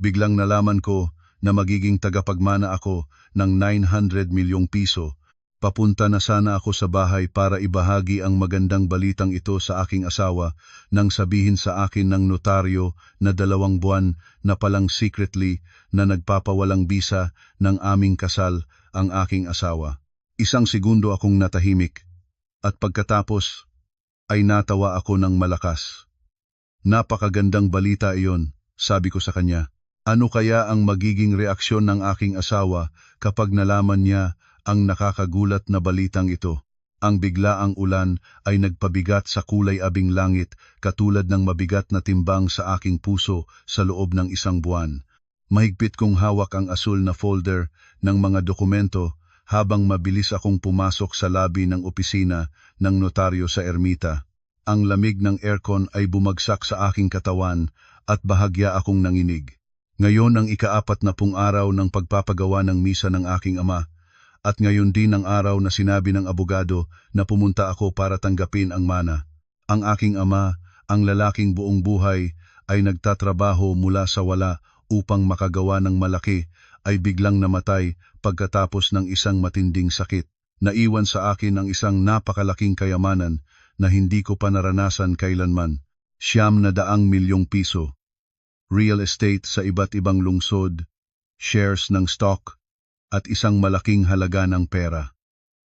Biglang nalaman ko na magiging tagapagmana ako ng 900 milyong piso. Papunta na sana ako sa bahay para ibahagi ang magandang balitang ito sa aking asawa nang sabihin sa akin ng notaryo na 2 buwan na palang secretly na nagpapawalang bisa ng aming kasal ang aking asawa. Isang segundo akong natahimik at pagkatapos ay natawa ako ng malakas. Napakagandang balita iyon, sabi ko sa kanya. Ano kaya ang magiging reaksyon ng aking asawa kapag nalaman niya ang nakakagulat na balitang ito? Ang biglaang ulan ay nagpabigat sa kulay abing langit katulad ng mabigat na timbang sa aking puso sa loob ng 1 buwan. Mahigpit kong hawak ang asul na folder ng mga dokumento habang mabilis akong pumasok sa lobby ng opisina ng notaryo sa ermita. Ang lamig ng aircon ay bumagsak sa aking katawan at bahagya akong nanginig. Ngayon ang ika-40 araw ng pagpapagawa ng misa ng aking ama, at ngayon din ang araw na sinabi ng abogado na pumunta ako para tanggapin ang mana. Ang aking ama, ang lalaking buong buhay, ay nagtatrabaho mula sa wala upang makagawa ng malaki, ay biglang namatay pagkatapos ng isang matinding sakit. Naiwan sa akin ang isang napakalaking kayamanan na hindi ko pa naranasan kailanman. 900 milyong piso. Real estate sa iba't ibang lungsod, shares ng stock, at isang malaking halaga ng pera.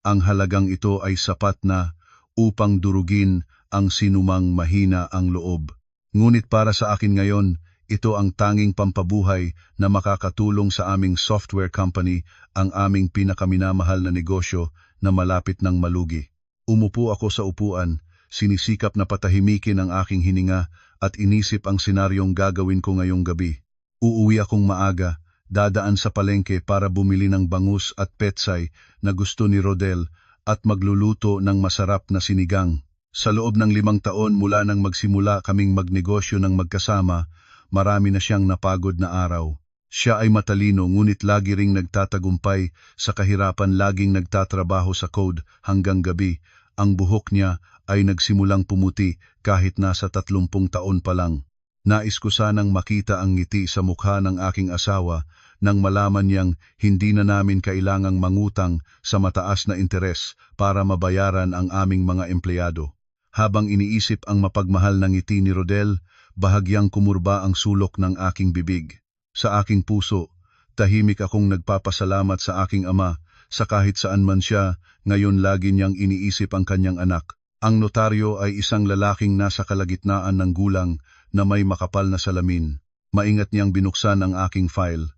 Ang halagang ito ay sapat na upang durugin ang sinumang mahina ang loob. Ngunit para sa akin ngayon, ito ang tanging pampabuhay na makakatulong sa aming software company, ang aming pinakaminamahal na negosyo na malapit ng malugi. Umupo ako sa upuan, sinisikap na patahimikin ang aking hininga at inisip ang senaryong gagawin ko ngayong gabi. Uuwi akong maaga, dadaan sa palengke para bumili ng bangus at petsay na gusto ni Rodel at magluluto ng masarap na sinigang. Sa loob ng 5 taon mula nang magsimula kaming magnegosyo ng magkasama, marami na siyang napagod na araw. Siya ay matalino ngunit lagi ring nagtatagumpay sa kahirapan, laging nagtatrabaho sa code hanggang gabi. Ang buhok niya ay nagsimulang pumuti kahit nasa 30 taon pa lang. Nais ko sanang makita ang ngiti sa mukha ng aking asawa nang malaman niyang hindi na namin kailangang mangutang sa mataas na interes para mabayaran ang aming mga empleyado. Habang iniisip ang mapagmahal na ngiti ni Rodel, bahagyang kumurba ang sulok ng aking bibig. Sa aking puso, tahimik akong nagpapasalamat sa aking ama sa kahit saan man siya, ngayon lagi niyang iniisip ang kanyang anak. Ang notaryo ay isang lalaking nasa kalagitnaan ng gulang na may makapal na salamin. Maingat niyang binuksan ang aking file.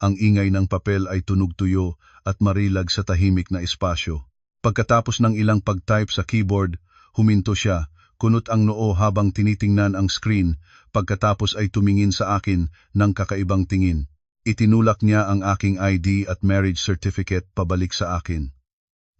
Ang ingay ng papel ay tunog-tuyo at marilag sa tahimik na espasyo. Pagkatapos ng ilang pag-type sa keyboard, huminto siya, kunot ang noo habang tinitingnan ang screen, pagkatapos ay tumingin sa akin ng kakaibang tingin. Itinulak niya ang aking ID at marriage certificate pabalik sa akin.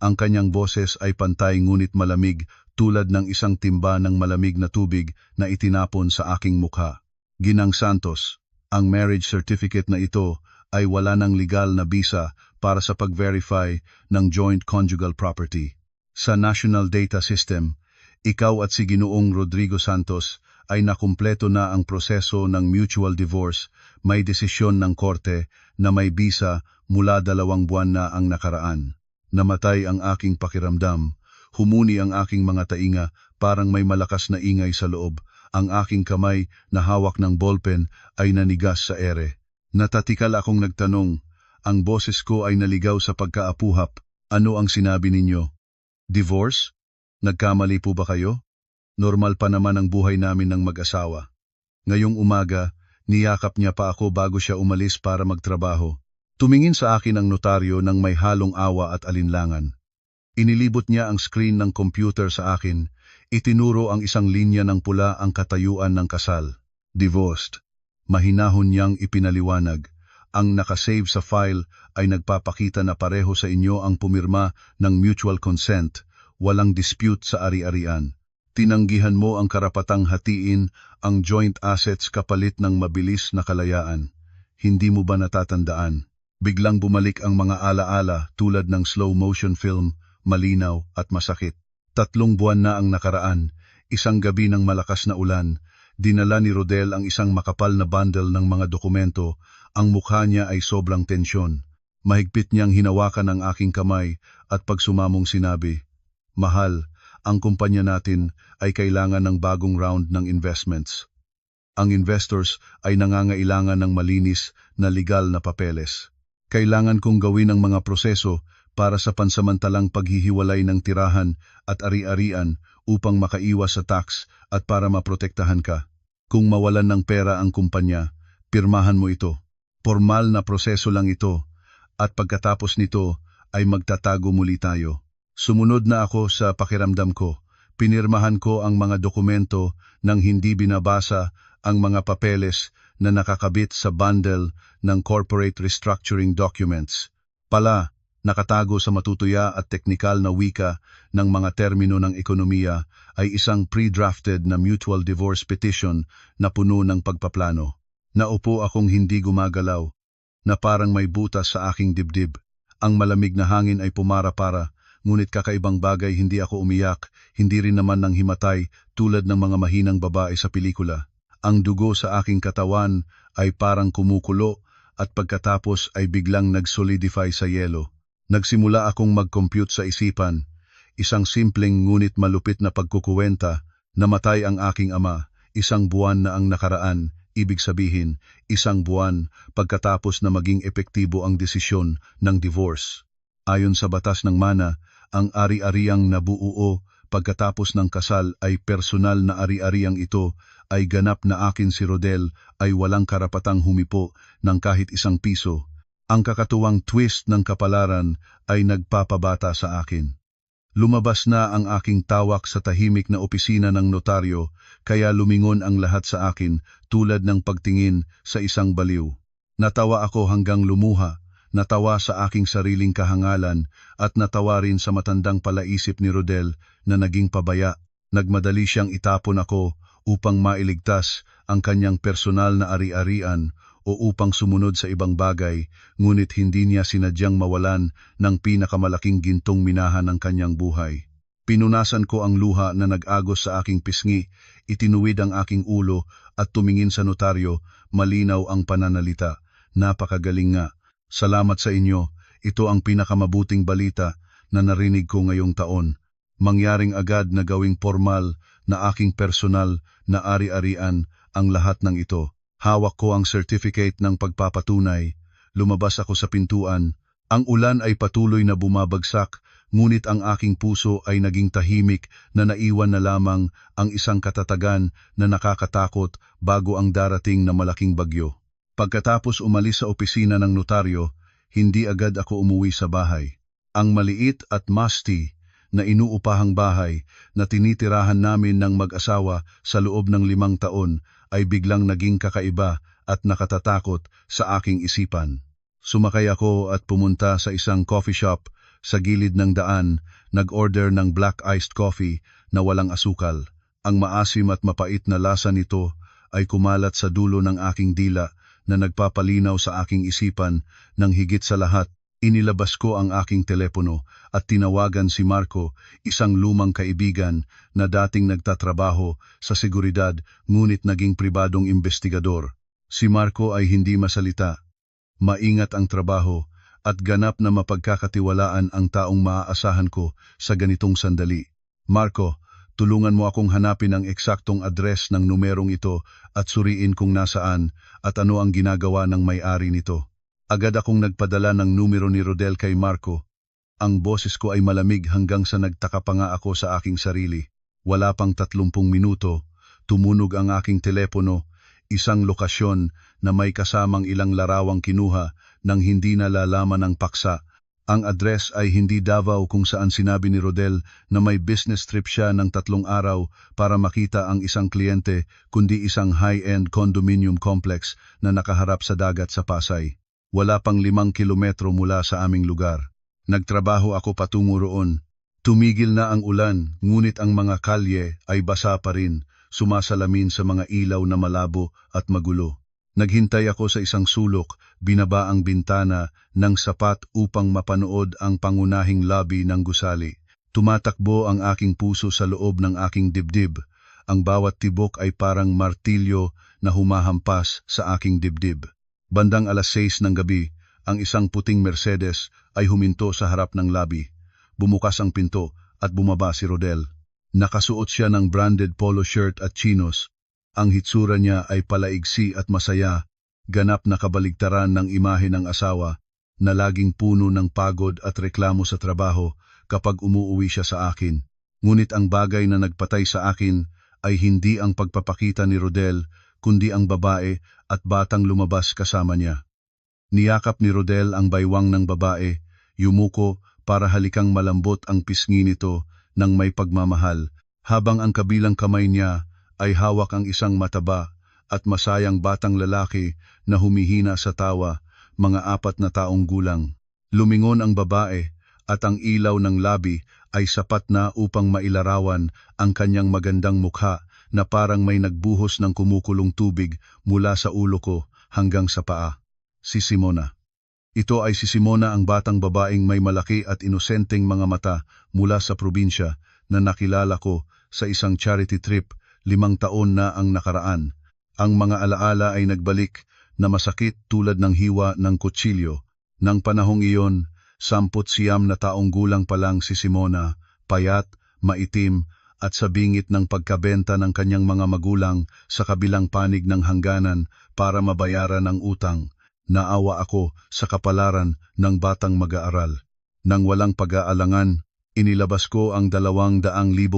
Ang kanyang boses ay pantay ngunit malamig, tulad ng isang timba ng malamig na tubig na itinapon sa aking mukha. Ginang Santos, ang marriage certificate na ito ay wala ng legal na bisa para sa pag-verify ng joint conjugal property. Sa National Data System, ikaw at si Ginoong Rodrigo Santos ay nakumpleto na ang proseso ng mutual divorce. May desisyon ng korte na may bisa mula 2 buwan na ang nakaraan. Namatay ang aking pakiramdam. Humuni ang aking mga tainga, parang may malakas na ingay sa loob. Ang aking kamay na hawak ng ballpen ay nanigas sa ere. Natatikal akong nagtanong. Ang boses ko ay naligaw sa pagkaapuhap. Ano ang sinabi ninyo? Divorce? Nagkamali po ba kayo? Normal pa naman ang buhay namin ng mag-asawa. Ngayong umaga, niyakap niya pa ako bago siya umalis para magtrabaho. Tumingin sa akin ang notaryo ng may halong awa at alinlangan. Inilibot niya ang screen ng computer sa akin. Itinuro ang isang linya ng pula ang katayuan ng kasal. Divorced. Mahinahon niyang ipinaliwanag. Ang nakasave sa file ay nagpapakita na pareho sa inyo ang pumirma ng mutual consent. Walang dispute sa ari-arian. Tinanggihan mo ang karapatang hatiin ang joint assets kapalit ng mabilis na kalayaan. Hindi mo ba natatandaan? Biglang bumalik ang mga alaala tulad ng slow motion film, malinaw at masakit. 3 buwan na ang nakaraan, isang gabi ng malakas na ulan, Dinala ni Rodel ang isang makapal na bundle ng mga dokumento. Ang mukha niya ay sobrang tensyon. Mahigpit niyang hinawakan ang aking kamay at pagsumamong sinabi, "Mahal, ang kumpanya natin ay kailangan ng bagong round ng investments. Ang investors ay nangangailangan ng malinis na legal na papeles. Kailangan kong gawin ang mga proseso para sa pansamantalang paghihiwalay ng tirahan at ari-arian upang makaiwas sa tax at para maprotektahan ka. Kung mawalan ng pera ang kumpanya, pirmahan mo ito. Formal na proseso lang ito at pagkatapos nito ay magtatago muli tayo." Sumunod na ako sa pakiramdam ko. Pinirmahan ko ang mga dokumento nang hindi binabasa ang mga papeles na nakakabit sa bundle ng corporate restructuring documents. Nakatago sa matutuya at teknikal na wika ng mga termino ng ekonomiya ay isang pre-drafted na mutual divorce petition na puno ng pagpaplano. Naupo akong hindi gumagalaw, na parang may butas sa aking dibdib. Ang malamig na hangin ay pumara-para, ngunit kakaibang bagay hindi ako umiyak, hindi rin naman nang himatay tulad ng mga mahinang babae sa pelikula. Ang dugo sa aking katawan ay parang kumukulo at pagkatapos ay biglang nag-solidify sa yelo. Nagsimula akong mag-compute sa isipan. Isang simpleng ngunit malupit na pagkukuwenta. Namatay ang aking ama, 1 buwan na ang nakaraan, ibig sabihin, 1 buwan pagkatapos na maging epektibo ang desisyon ng divorce. Ayon sa batas ng mana, ang ari-ariang nabuo pagkatapos ng kasal ay personal na ari-ariang ito ay ganap na akin si Rodel ay walang karapatang humipo ng kahit 1 piso. Ang kakatuwang twist ng kapalaran ay nagpapabata sa akin. Lumabas na ang aking tawak sa tahimik na opisina ng notaryo, kaya lumingon ang lahat sa akin tulad ng pagtingin sa isang baliw. Natawa ako hanggang lumuha, natawa sa aking sariling kahangalan at natawa rin sa matandang palaisip ni Rodel na naging pabaya. Nagmadali siyang itapon ako upang mailigtas ang kanyang personal na ari-arian o upang sumunod sa ibang bagay, ngunit hindi niya sinadyang mawalan ng pinakamalaking gintong minahan ng kanyang buhay. Pinunasan ko ang luha na nag-agos sa aking pisngi, itinuwid ang aking ulo at tumingin sa notaryo, malinaw ang pananalita. "Napakagaling nga. Salamat sa inyo. Ito ang pinakamabuting balita na narinig ko ngayong taon. Mangyaring agad na gawing formal na aking personal na ari-arian ang lahat ng ito." Hawak ko ang certificate ng pagpapatunay. Lumabas ako sa pintuan. Ang ulan ay patuloy na bumabagsak, ngunit ang aking puso ay naging tahimik na naiwan na lamang ang isang katatagan na nakakatakot bago ang darating na malaking bagyo. Pagkatapos umalis sa opisina ng notaryo, hindi agad ako umuwi sa bahay. Ang maliit at musty na inuupahang bahay na tinitirahan namin ng mag-asawa sa loob ng 5 taon ay biglang naging kakaiba at nakatatakot sa aking isipan. Sumakay ako at pumunta sa isang coffee shop sa gilid ng daan, nag-order ng black iced coffee na walang asukal. Ang maasim at mapait na lasa nito ay kumalat sa dulo ng aking dila na nagpapalinaw sa aking isipan. Nang higit sa lahat, inilabas ko ang aking telepono at tinawagan si Marco, isang lumang kaibigan na dating nagtatrabaho sa seguridad ngunit naging pribadong investigador. Si Marco ay hindi masalita, maingat ang trabaho at ganap na mapagkakatiwalaan ang taong maaasahan ko sa ganitong sandali. "Marco, tulungan mo akong hanapin ang eksaktong address ng numerong ito at suriin kung nasaan at ano ang ginagawa ng may-ari nito." Agad akong nagpadala ng numero ni Rodel kay Marco. Ang boses ko ay malamig hanggang sa nagtaka pa nga ako sa aking sarili. Wala pang 30 minuto, tumunog ang aking telepono, isang lokasyon na may kasamang ilang larawang kinuha nang hindi nalalaman ng paksa. Ang address ay hindi Davao kung saan sinabi ni Rodel na may business trip siya ng 3 araw para makita ang isang kliyente, kundi isang high-end condominium complex na nakaharap sa dagat sa Pasay. Wala pang 5 kilometro mula sa aming lugar. Nagtrabaho ako patungo roon. Tumigil na ang ulan, ngunit ang mga kalye ay basa pa rin, sumasalamin sa mga ilaw na malabo at magulo. Naghintay ako sa isang sulok, binaba ang bintana ng sapat upang mapanood ang pangunahing lobby ng gusali. Tumatakbo ang aking puso sa loob ng aking dibdib. ang bawat tibok ay parang martilyo na humahampas sa aking dibdib. Bandang 6:00 ng gabi, ang isang puting Mercedes ay huminto sa harap ng labi. Bumukas ang pinto at bumaba si Rodel. Nakasuot siya ng branded polo shirt at chinos. Ang hitsura niya ay palaigsi at masaya, ganap na kabaligtaran ng imahe ng asawa na laging puno ng pagod at reklamo sa trabaho kapag umuuwi siya sa akin. Ngunit ang bagay na nagpatay sa akin ay hindi ang pagpapakita ni Rodel, kundi ang babae at batang lumabas kasama niya. Niyakap ni Rodel ang baywang ng babae, yumuko para halikang malambot ang pisngi nito ng may pagmamahal, habang ang kabilang kamay niya ay hawak ang isang mataba at masayang batang lalaki na humihina sa tawa, mga 4 na taong gulang. Lumingon ang babae at ang ilaw ng labi ay sapat na upang mailarawan ang kanyang magandang mukha na parang may nagbuhos ng kumukulong tubig mula sa ulo ko hanggang sa paa. Si Simona. Ito ay si Simona, ang batang babaeng may malaki at inosenteng mga mata mula sa probinsya na nakilala ko sa isang charity trip 5 taon na ang nakaraan. Ang mga alaala ay nagbalik na masakit tulad ng hiwa ng kutsilyo. Nang panahong iyon, 19 na taong gulang pa lang si Simona, payat, maitim, at sa bingit ng pagkabenta ng kanyang mga magulang sa kabilang panig ng hangganan para mabayaran ang utang. Naawa ako sa kapalaran ng batang mag-aaral. Nang walang pag-aalangan, inilabas ko ang 200,000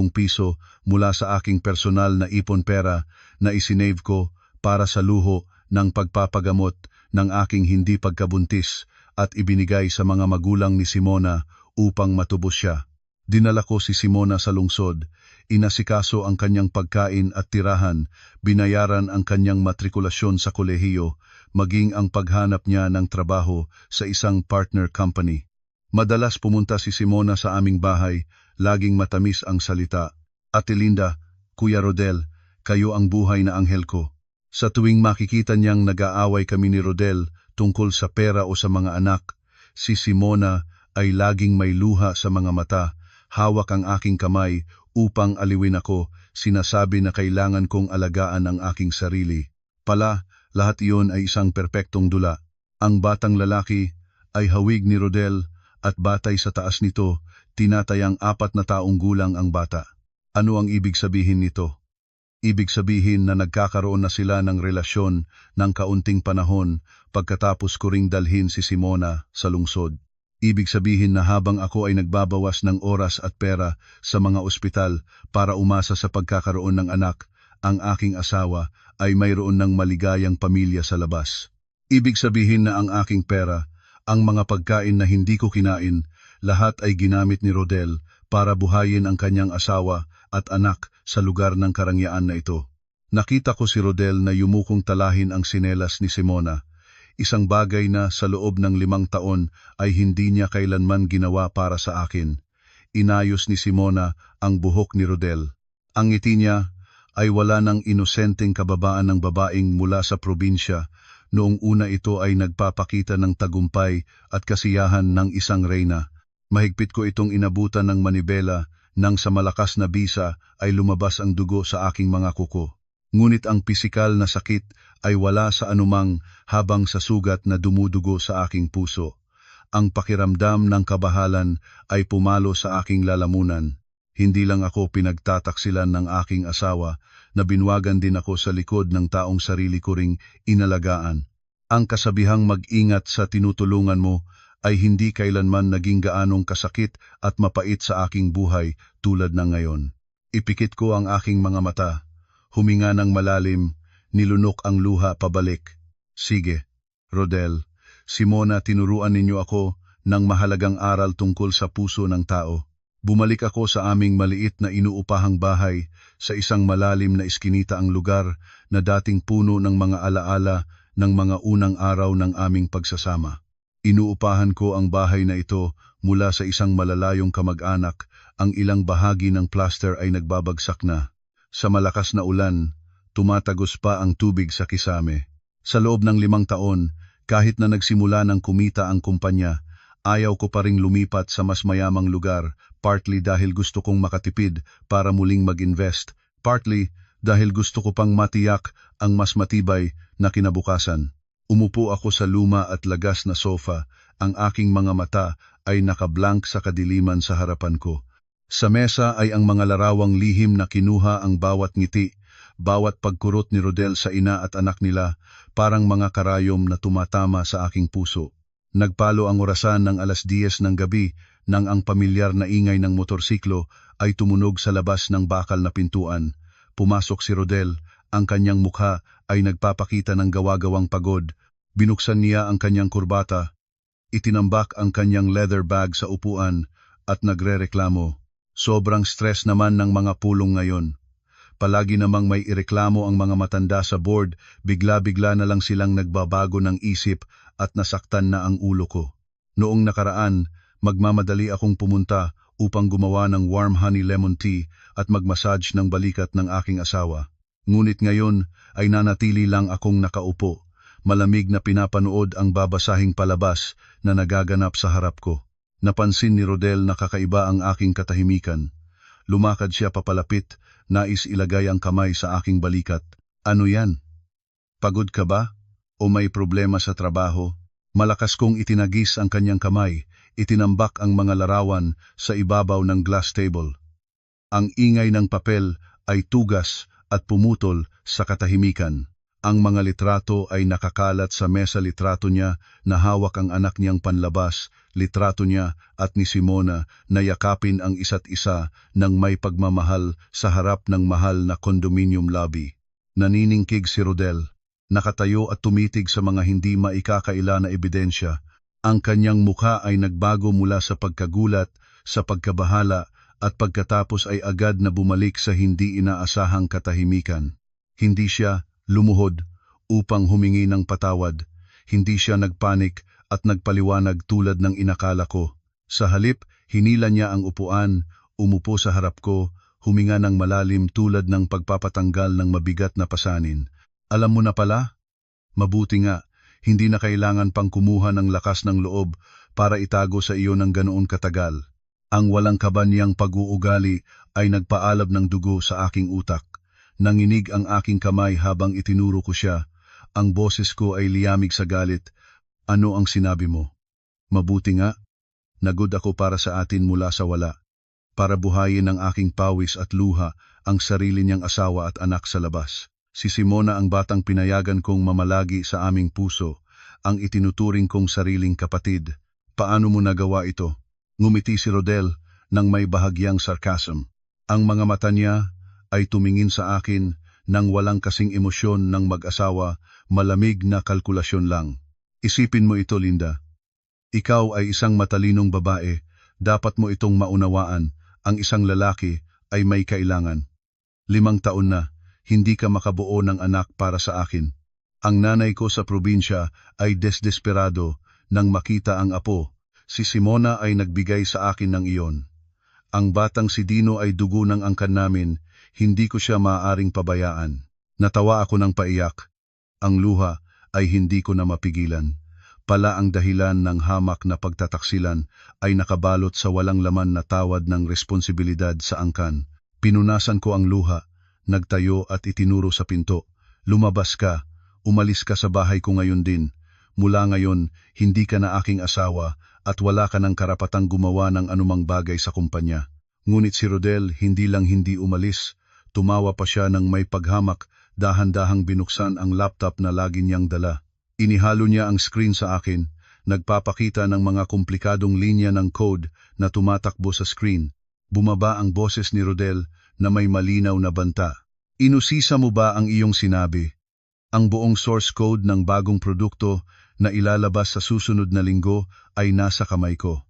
piso mula sa aking personal na ipon pera na isinave ko para sa luho ng pagpapagamot ng aking hindi pagkabuntis at ibinigay sa mga magulang ni Simona upang matubos siya. Dinala ko si Simona sa lungsod, inasikaso ang kanyang pagkain at tirahan, binayaran ang kanyang matrikulasyon sa kolehiyo, maging ang paghanap niya ng trabaho sa isang partner company. Madalas pumunta si Simona sa aming bahay, laging matamis ang salita. Ate Linda, Kuya Rodel, kayo ang buhay na anghel ko. Sa tuwing makikita niyang nag-aaway kami ni Rodel tungkol sa pera o sa mga anak, si Simona ay laging may luha sa mga mata, hawak ang aking kamay upang aliwin ako, sinasabi na kailangan kong alagaan ang aking sarili. Pala, lahat iyon ay isang perpektong dula. Ang batang lalaki ay hawig ni Rodel at batay sa taas nito, tinatayang 4 na taong gulang ang bata. Ano ang ibig sabihin nito? Ibig sabihin na nagkakaroon na sila ng relasyon ng kaunting panahon pagkatapos ko ring dalhin si Simona sa lungsod. Ibig sabihin na habang ako ay nagbabawas ng oras at pera sa mga ospital para umasa sa pagkakaroon ng anak, ang aking asawa ay mayroon ng maligayang pamilya sa labas. Ibig sabihin na ang aking pera, ang mga pagkain na hindi ko kinain, lahat ay ginamit ni Rodel para buhayin ang kanyang asawa at anak sa lugar ng karangyaan na ito. Nakita ko si Rodel na yumukong talahin ang sinelas ni Simona. Isang bagay na sa loob ng 5 taon ay hindi niya kailanman ginawa para sa akin. Inayos ni Simona ang buhok ni Rodel. Ang ngiti niya ay wala ng inosenteng kababaan ng babaeng mula sa probinsya. Noong una ito ay nagpapakita ng tagumpay at kasiyahan ng isang reyna. Mahigpit ko itong inabutan ng manibela nang sa malakas na bisa ay lumabas ang dugo sa aking mga kuko. Ngunit ang pisikal na sakit ay wala sa anumang habang sa sugat na dumudugo sa aking puso. Ang pakiramdam ng kabahalan ay pumalo sa aking lalamunan. Hindi lang ako pinagtataksilan ng aking asawa, na binwagan din ako sa likod ng taong sarili ko ring inalagaan. Ang kasabihang mag-ingat sa tinutulungan mo ay hindi kailanman naging gaanong kasakit at mapait sa aking buhay tulad ng ngayon. Ipikit ko ang aking mga mata. Huminga ng malalim, nilunok ang luha pabalik. Sige, Rodel, Simona, tinuruan ninyo ako ng mahalagang aral tungkol sa puso ng tao. Bumalik ako sa aming maliit na inuupahang bahay, sa isang malalim na iskinita ang lugar na dating puno ng mga alaala ng mga unang araw ng aming pagsasama. Inuupahan ko ang bahay na ito mula sa isang malalayong kamag-anak, ang ilang bahagi ng plaster ay nagbabagsak na. Sa malakas na ulan, tumatagos pa ang tubig sa kisame. Sa loob ng 5 taon, kahit na nagsimula ng kumita ang kumpanya, ayaw ko pa ring lumipat sa mas mayamang lugar, partly dahil gusto kong makatipid para muling mag-invest, Partly dahil gusto ko pang matiyak ang mas matibay na kinabukasan. Umupo ako sa luma at lagas na sofa, ang aking mga mata ay nakablank sa kadiliman sa harapan ko. Sa mesa ay ang mga larawang lihim na kinuha ang bawat ngiti, bawat pagkurot ni Rodel sa ina at anak nila, parang mga karayom na tumatama sa aking puso. Nagpalo ang orasan ng 10:00 ng gabi nang ang pamilyar na ingay ng motorsiklo ay tumunog sa labas ng bakal na pintuan. Pumasok si Rodel, ang kanyang mukha ay nagpapakita ng gawa-gawang pagod. Binuksan niya ang kanyang kurbata, itinambak ang kanyang leather bag sa upuan at nagrereklamo. Sobrang stress naman ng mga pulong ngayon. Palagi namang may ireklamo ang mga matanda sa board, bigla-bigla na lang silang nagbabago ng isip at nasaktan na ang ulo ko. Noong nakaraan, magmamadali akong pumunta upang gumawa ng warm honey lemon tea at magmassage ng balikat ng aking asawa. Ngunit ngayon ay nanatili lang akong nakaupo, malamig na pinapanood ang babasahing palabas na nagaganap sa harap ko. Napansin ni Rodel na kakaiba ang aking katahimikan. Lumakad siya papalapit, nais ilagay ang kamay sa aking balikat. Ano yan? Pagod ka ba? O may problema sa trabaho? Malakas kong itinagis ang kanyang kamay, itinambak ang mga larawan sa ibabaw ng glass table. Ang ingay ng papel ay tugas at pumutol sa katahimikan. Ang mga litrato ay nakakalat sa mesa, litrato niya na hawak ang anak niyang panlabas, litrato niya at ni Simona na yakapin ang isa't isa ng may pagmamahal sa harap ng mahal na condominium lobby. Naniningkig si Rodel, nakatayo at tumitig sa mga hindi maikakaila na ebidensya. Ang kanyang mukha ay nagbago mula sa pagkagulat, sa pagkabahala at pagkatapos ay agad na bumalik sa hindi inaasahang katahimikan. Hindi siya lumuhod upang humingi ng patawad. Hindi siya nagpanik at nagpaliwanag tulad ng inakala ko. Sa halip, hinila niya ang upuan, umupo sa harap ko, huminga ng malalim tulad ng pagpapatanggal ng mabigat na pasanin. Alam mo na pala? Mabuti nga, hindi na kailangan pang kumuha ng lakas ng loob para itago sa iyo ng ganoon katagal. Ang walang kabanyang pag-uugali ay nagpaalab ng dugo sa aking utak. Nanginig ang aking kamay habang itinuro ko siya. Ang boses ko ay liyamig sa galit. Ano ang sinabi mo? Mabuti nga. Nagod ako para sa atin mula sa wala. Para buhayin ng aking pawis at luha ang sarili niyang asawa at anak sa labas. Si Simona ang batang pinayagan kong mamalagi sa aming puso, ang itinuturing kong sariling kapatid. Paano mo nagawa ito? Ngumiti si Rodel nang may bahagyang sarcasm. Ang mga mata niya ay tumingin sa akin nang walang kasing emosyon ng mag-asawa, malamig na kalkulasyon lang. Isipin mo ito, Linda. Ikaw ay isang matalinong babae, dapat mo itong maunawaan, ang isang lalaki ay may kailangan. 5 taon na, hindi ka makabuo ng anak para sa akin. Ang nanay ko sa probinsya ay desperado nang makita ang apo. Si Simona ay nagbigay sa akin ng iyon. Ang batang si Dino ay dugo ng angkan namin, hindi ko siya maaaring pabayaan. Natawa ako ng paiyak. Ang luha ay hindi ko na mapigilan. Pala ang dahilan ng hamak na pagtataksilan ay nakabalot sa walang laman na tawad ng responsibilidad sa angkan. Pinunasan ko ang luha, nagtayo at itinuro sa pinto. Lumabas ka, umalis ka sa bahay ko ngayon din. Mula ngayon, hindi ka na aking asawa at wala ka ng karapatang gumawa ng anumang bagay sa kumpanya. Ngunit si Rodel hindi lang hindi umalis, tumawa pa siya ng may paghamak, dahan-dahang binuksan ang laptop na lagi niyang dala. Inihalo niya ang screen sa akin, nagpapakita ng mga komplikadong linya ng code na tumatakbo sa screen. Bumaba ang boses ni Rodel na may malinaw na banta. Inusisa mo ba ang iyong sinabi? Ang buong source code ng bagong produkto na ilalabas sa susunod na linggo ay nasa kamay ko.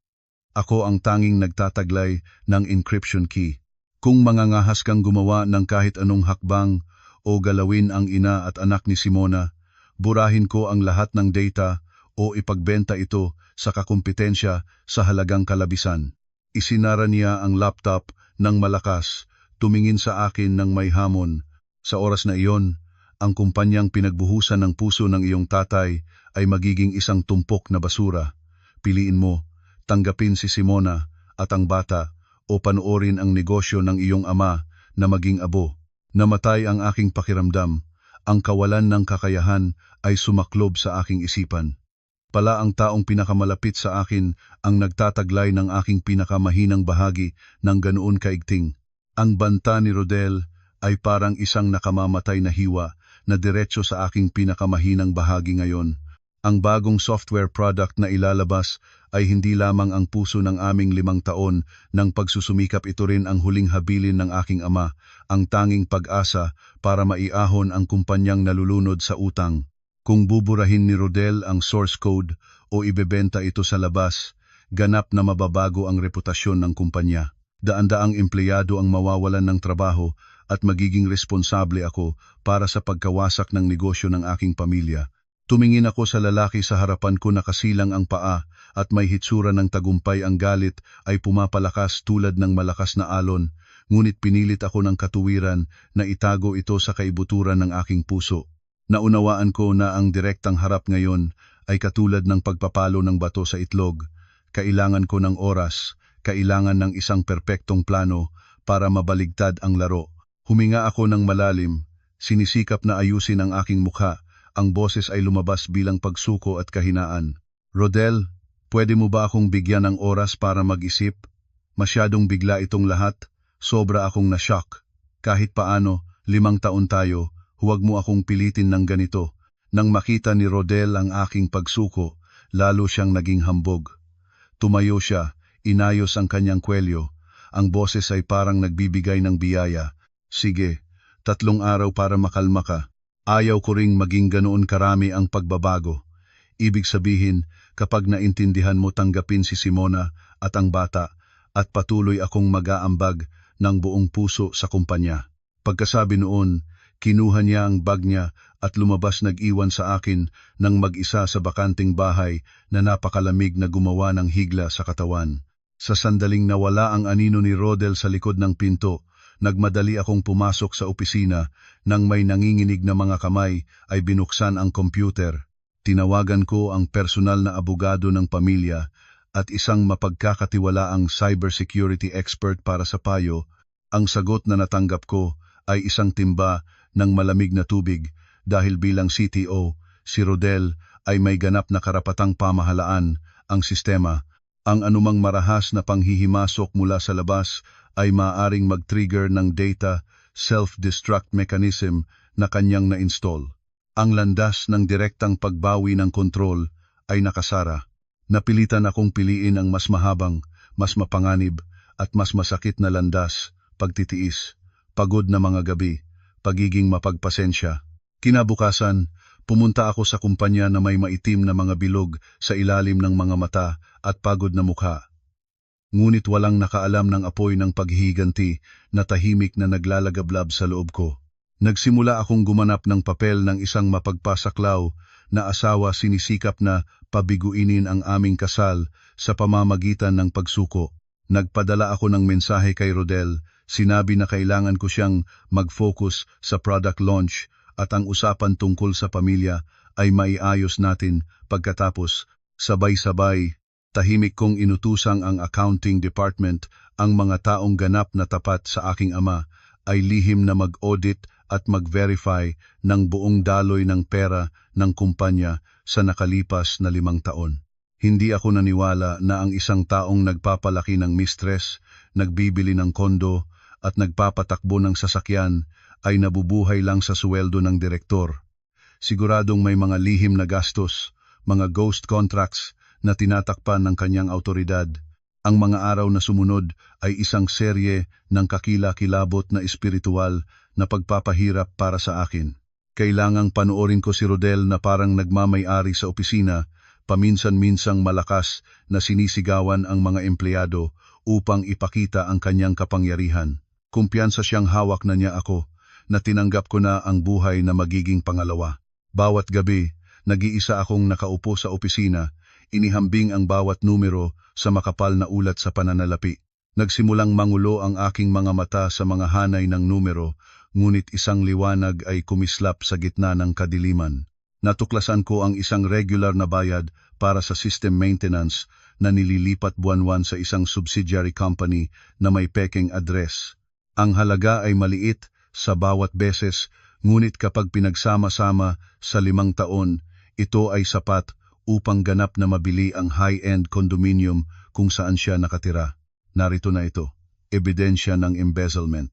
Ako ang tanging nagtataglay ng encryption key. Kung mangangahas kang gumawa ng kahit anong hakbang o galawin ang ina at anak ni Simona, burahin ko ang lahat ng data o ipagbenta ito sa kakumpetensya sa halagang kalabisan. Isinara niya ang laptop ng malakas, tumingin sa akin ng may hamon. Sa oras na iyon, ang kumpanyang pinagbuhusan ng puso ng iyong tatay ay magiging isang tumpok na basura. Piliin mo, tanggapin si Simona at ang bata o panoorin ang negosyo ng iyong ama na maging abo. Namatay ang aking pakiramdam. Ang kawalan ng kakayahan ay sumaklob sa aking isipan. Pala ang taong pinakamalapit sa akin ang nagtataglay ng aking pinakamahinang bahagi ng ganoon kaigting. Ang banta ni Rodel ay parang isang nakamamatay na hiwa na diretso sa aking pinakamahinang bahagi ngayon. Ang bagong software product na ilalabas ay hindi lamang ang puso ng aming 5 taon ng pagsusumikap, ito rin ang huling habilin ng aking ama, ang tanging pag-asa para maiahon ang kumpanyang nalulunod sa utang. Kung buburahin ni Rodel ang source code o ibebenta ito sa labas, ganap na mababago ang reputasyon ng kumpanya. Daan-daang empleyado ang mawawalan ng trabaho at magiging responsable ako para sa pagkawasak ng negosyo ng aking pamilya. Tumingin ako sa lalaki sa harapan ko, nakasilang ang paa at may hitsura ng tagumpay. Ang galit ay pumapalakas tulad ng malakas na alon, ngunit pinilit ako ng katuwiran na itago ito sa kaibuturan ng aking puso. Naunawaan ko na ang direktang harap ngayon ay katulad ng pagpapalo ng bato sa itlog. Kailangan ko ng oras, kailangan ng isang perpektong plano para mabaligtad ang laro. Huminga ako ng malalim, sinisikap na ayusin ang aking mukha. Ang boses ay lumabas bilang pagsuko at kahinaan. Rodel, pwede mo ba akong bigyan ng oras para mag-isip? Masyadong bigla itong lahat, sobra akong na-shock. Kahit paano, 5 taon tayo. Huwag mo akong pilitin ng ganito. Nang makita ni Rodel ang aking pagsuko, lalo siyang naging hambog. Tumayo siya, inayos ang kanyang kwelyo. Ang boses ay parang nagbibigay ng biyaya. Sige, 3 araw para makalma ka. Ayaw ko ring maging ganoon karami ang pagbabago. Ibig sabihin, kapag naintindihan mo, tanggapin si Simona at ang bata at patuloy akong mag-aambag ng buong puso sa kumpanya. Pagkasabi noon, kinuha niya ang bag niya at lumabas, nag-iwan sa akin ng mag-isa sa bakanting bahay na napakalamig na gumawa ng higla sa katawan. Sa sandaling nawala ang anino ni Rodel sa likod ng pinto, nagmadali akong pumasok sa opisina. Nang may nanginginig na mga kamay ay binuksan ang computer. Tinawagan ko ang personal na abogado ng pamilya at isang mapagkakatiwalaang cybersecurity expert para sa payo. Ang sagot na natanggap ko ay isang timba ng malamig na tubig dahil bilang CTO, si Rodel ay may ganap na karapatang pamahalaan ang sistema. Ang anumang marahas na panghihimasok mula sa labas ay maaaring mag-trigger ng data self-destruct mechanism na kanyang na-install. Ang landas ng direktang pagbawi ng kontrol ay nakasara. Napilitan akong piliin ang mas mahabang, mas mapanganib at mas masakit na landas, pagtitiis, pagod na mga gabi, pagiging mapagpasensya. Kinabukasan, pumunta ako sa kumpanya na may maitim na mga bilog sa ilalim ng mga mata at pagod na mukha. Ngunit walang nakaalam ng apoy ng paghihiganti na tahimik na naglalagablab sa loob ko. Nagsimula akong gumanap ng papel ng isang mapagpasaklaw na asawa, sinisikap na pabiguinin ang aming kasal sa pamamagitan ng pagsuko. Nagpadala ako ng mensahe kay Rodel, sinabi na kailangan ko siyang mag-focus sa product launch at ang usapan tungkol sa pamilya ay maiayos natin pagkatapos. Sabay-sabay, tahimik kong inutusang ang accounting department, ang mga taong ganap na tapat sa aking ama, ay lihim na mag-audit at mag-verify ng buong daloy ng pera ng kumpanya sa nakalipas na 5 taon. Hindi ako naniwala na ang isang taong nagpapalaki ng mistress, nagbibili ng kondo at nagpapatakbo ng sasakyan ay nabubuhay lang sa suweldo ng direktor. Siguradong may mga lihim na gastos, mga ghost contracts na tinatakpan ng kanyang autoridad. Ang mga araw na sumunod ay isang serye ng kakila-kilabot na espiritual na pagpapahirap para sa akin. Kailangang panoorin ko si Rodel na parang nagmamay-ari sa opisina, paminsan-minsang malakas na sinisigawan ang mga empleyado upang ipakita ang kanyang kapangyarihan. Kumpiyansa siyang hawak na niya ako, na tinanggap ko na ang buhay na magiging pangalawa. Bawat gabi, nag-iisa akong nakaupo sa opisina, inihambing ang bawat numero sa makapal na ulat sa pananalapi. Nagsimulang mangulo ang aking mga mata sa mga hanay ng numero, ngunit isang liwanag ay kumislap sa gitna ng kadiliman. Natuklasan ko ang isang regular na bayad para sa system maintenance na nililipat buwan-buwan sa isang subsidiary company na may pekeng address. Ang halaga ay maliit sa bawat beses, ngunit kapag pinagsama-sama sa 5 taon, ito ay sapat upang ganap na mabili ang high-end condominium kung saan siya nakatira. Narito na ito, ebidensya ng embezzlement.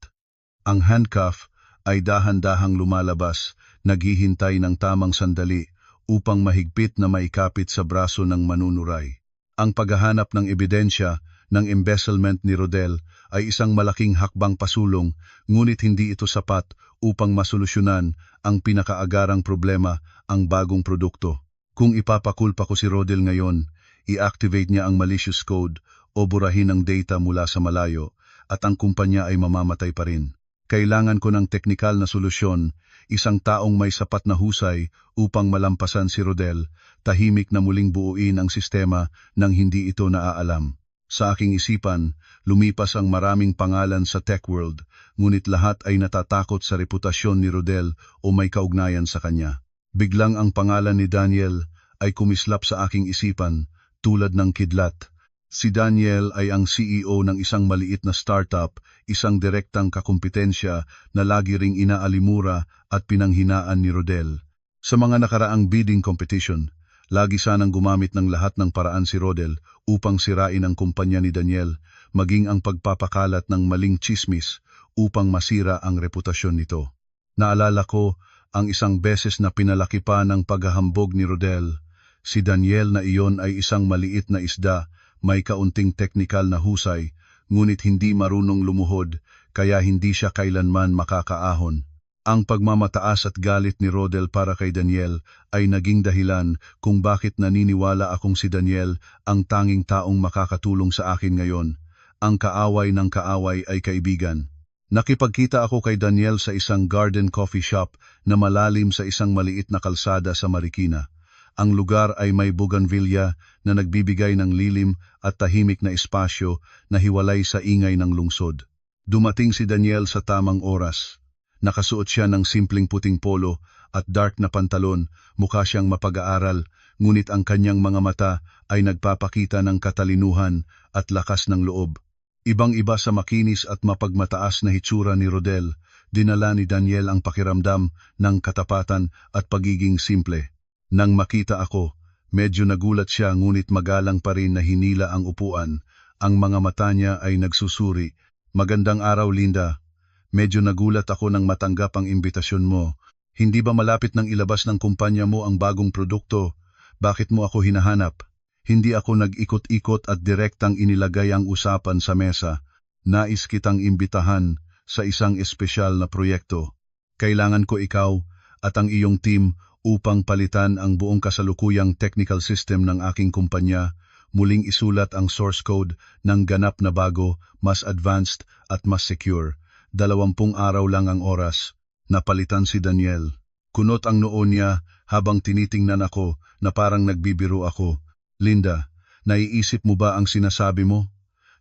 Ang handcuff ay dahan-dahang lumalabas, naghihintay ng tamang sandali upang mahigpit na maikapit sa braso ng manunuray. Ang paghahanap ng ebidensya ng embezzlement ni Rodel ay isang malaking hakbang pasulong, ngunit hindi ito sapat upang masolusyonan ang pinakaagarang problema, ang bagong produkto. Kung ipapakulpa ko si Rodel ngayon, i-activate niya ang malicious code o burahin ang data mula sa malayo at ang kumpanya ay mamamatay pa rin. Kailangan ko ng teknikal na solusyon, isang taong may sapat na husay upang malampasan si Rodel, tahimik na muling buuin ang sistema nang hindi ito naaalam. Sa aking isipan, lumipas ang maraming pangalan sa tech world, ngunit lahat ay natatakot sa reputasyon ni Rodel o may kaugnayan sa kanya. Biglang ang pangalan ni Daniel ay kumislap sa aking isipan, tulad ng kidlat. Si Daniel ay ang CEO ng isang maliit na startup, isang direktang kakumpetensya na lagi ring inaalimura at pinanghinaan ni Rodel. Sa mga nakaraang bidding competition, lagi sanang gumamit ng lahat ng paraan si Rodel upang sirain ang kumpanya ni Daniel, maging ang pagpapakalat ng maling tsismis upang masira ang reputasyon nito. Naalala ko ang isang beses na pinalaki pa ng paghahambog ni Rodel. Si Daniel na iyon ay isang maliit na isda, may kaunting teknikal na husay, ngunit hindi marunong lumuhod, kaya hindi siya kailanman makakaahon. Ang pagmamataas at galit ni Rodel para kay Daniel ay naging dahilan kung bakit naniniwala akong si Daniel ang tanging taong makakatulong sa akin ngayon. Ang kaaway ng kaaway ay kaibigan. Nakipagkita ako kay Daniel sa isang garden coffee shop na malalim sa isang maliit na kalsada sa Marikina. Ang lugar ay may bougainvillea na nagbibigay ng lilim at tahimik na espasyo na hiwalay sa ingay ng lungsod. Dumating si Daniel sa tamang oras. Nakasuot siya ng simpleng puting polo at dark na pantalon, mukha siyang mapag-aaral, ngunit ang kanyang mga mata ay nagpapakita ng katalinuhan at lakas ng loob. Ibang-iba sa makinis at mapagmataas na hitsura ni Rodel, dinala ni Daniel ang pakiramdam ng katapatan at pagiging simple. Nang makita ako, medyo nagulat siya ngunit magalang pa rin na hinila ang upuan. Ang mga mata niya ay nagsusuri. Magandang araw, Linda. Medyo nagulat ako nang matanggap ang imbitasyon mo. Hindi ba malapit nang ilabas ng kumpanya mo ang bagong produkto? Bakit mo ako hinahanap? Hindi ako nag-ikot-ikot at direktang inilagay ang usapan sa mesa. Nais kitang imbitahan sa isang espesyal na proyekto. Kailangan ko ikaw at ang iyong team upang palitan ang buong kasalukuyang technical system ng aking kumpanya, muling isulat ang source code ng ganap na bago, mas advanced at mas secure. 20 araw lang ang oras. Napalitan si Daniel. Kunot ang noo niya habang tinitingnan ako na parang nagbibiro ako. Linda, naiisip mo ba ang sinasabi mo?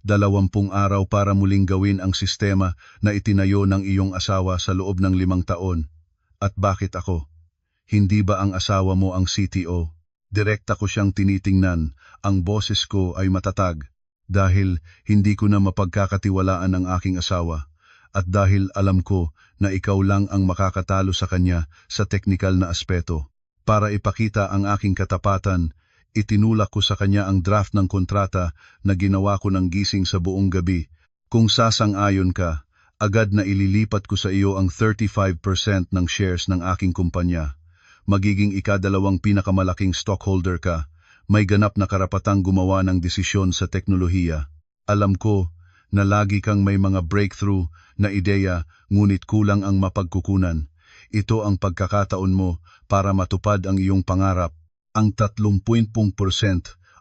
20 araw para muling gawin ang sistema na itinayo ng iyong asawa sa loob ng 5 taon. At bakit ako? Hindi ba ang asawa mo ang CTO? Direkta ko siyang tinitingnan, ang boses ko ay matatag, dahil hindi ko na mapagkakatiwalaan ang aking asawa, at dahil alam ko na ikaw lang ang makakatalo sa kanya sa teknikal na aspeto. Para ipakita ang aking katapatan, itinulak ko sa kanya ang draft ng kontrata na ginawa ko ng gising sa buong gabi. Kung sasang-ayon ka, agad na ililipat ko sa iyo ang 35% ng shares ng aking kumpanya. Magiging ika-2 pinakamalaking stockholder ka, may ganap na karapatang gumawa ng desisyon sa teknolohiya. Alam ko na lagi kang may mga breakthrough na ideya, ngunit kulang ang mapagkukunan. Ito ang pagkakataon mo para matupad ang iyong pangarap. Ang 30%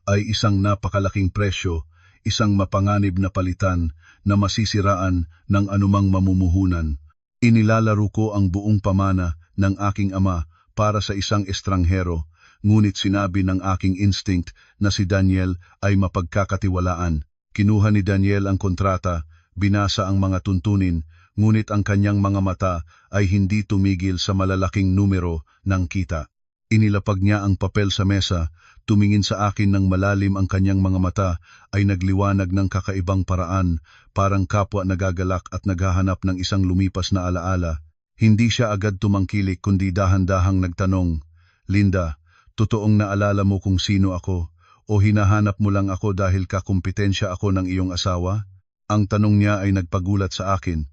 ay isang napakalaking presyo, isang mapanganib na palitan na masisiraan ng anumang mamumuhunan. Inilalaro ko ang buong pamana ng aking ama para sa isang estranghero, ngunit sinabi ng aking instinct na si Daniel ay mapagkakatiwalaan. Kinuha ni Daniel ang kontrata, binasa ang mga tuntunin, ngunit ang kanyang mga mata ay hindi tumigil sa malalaking numero ng kita. Inilapag niya ang papel sa mesa, tumingin sa akin ng malalim ang kanyang mga mata ay nagliwanag ng kakaibang paraan, parang kapwa nagagalak at naghahanap ng isang lumipas na alaala. Hindi siya agad tumangkilik kundi dahan-dahang nagtanong, "Linda, totoong naalala mo kung sino ako? O hinahanap mo lang ako dahil kakumpetensya ako ng iyong asawa?" Ang tanong niya ay nagpagulat sa akin.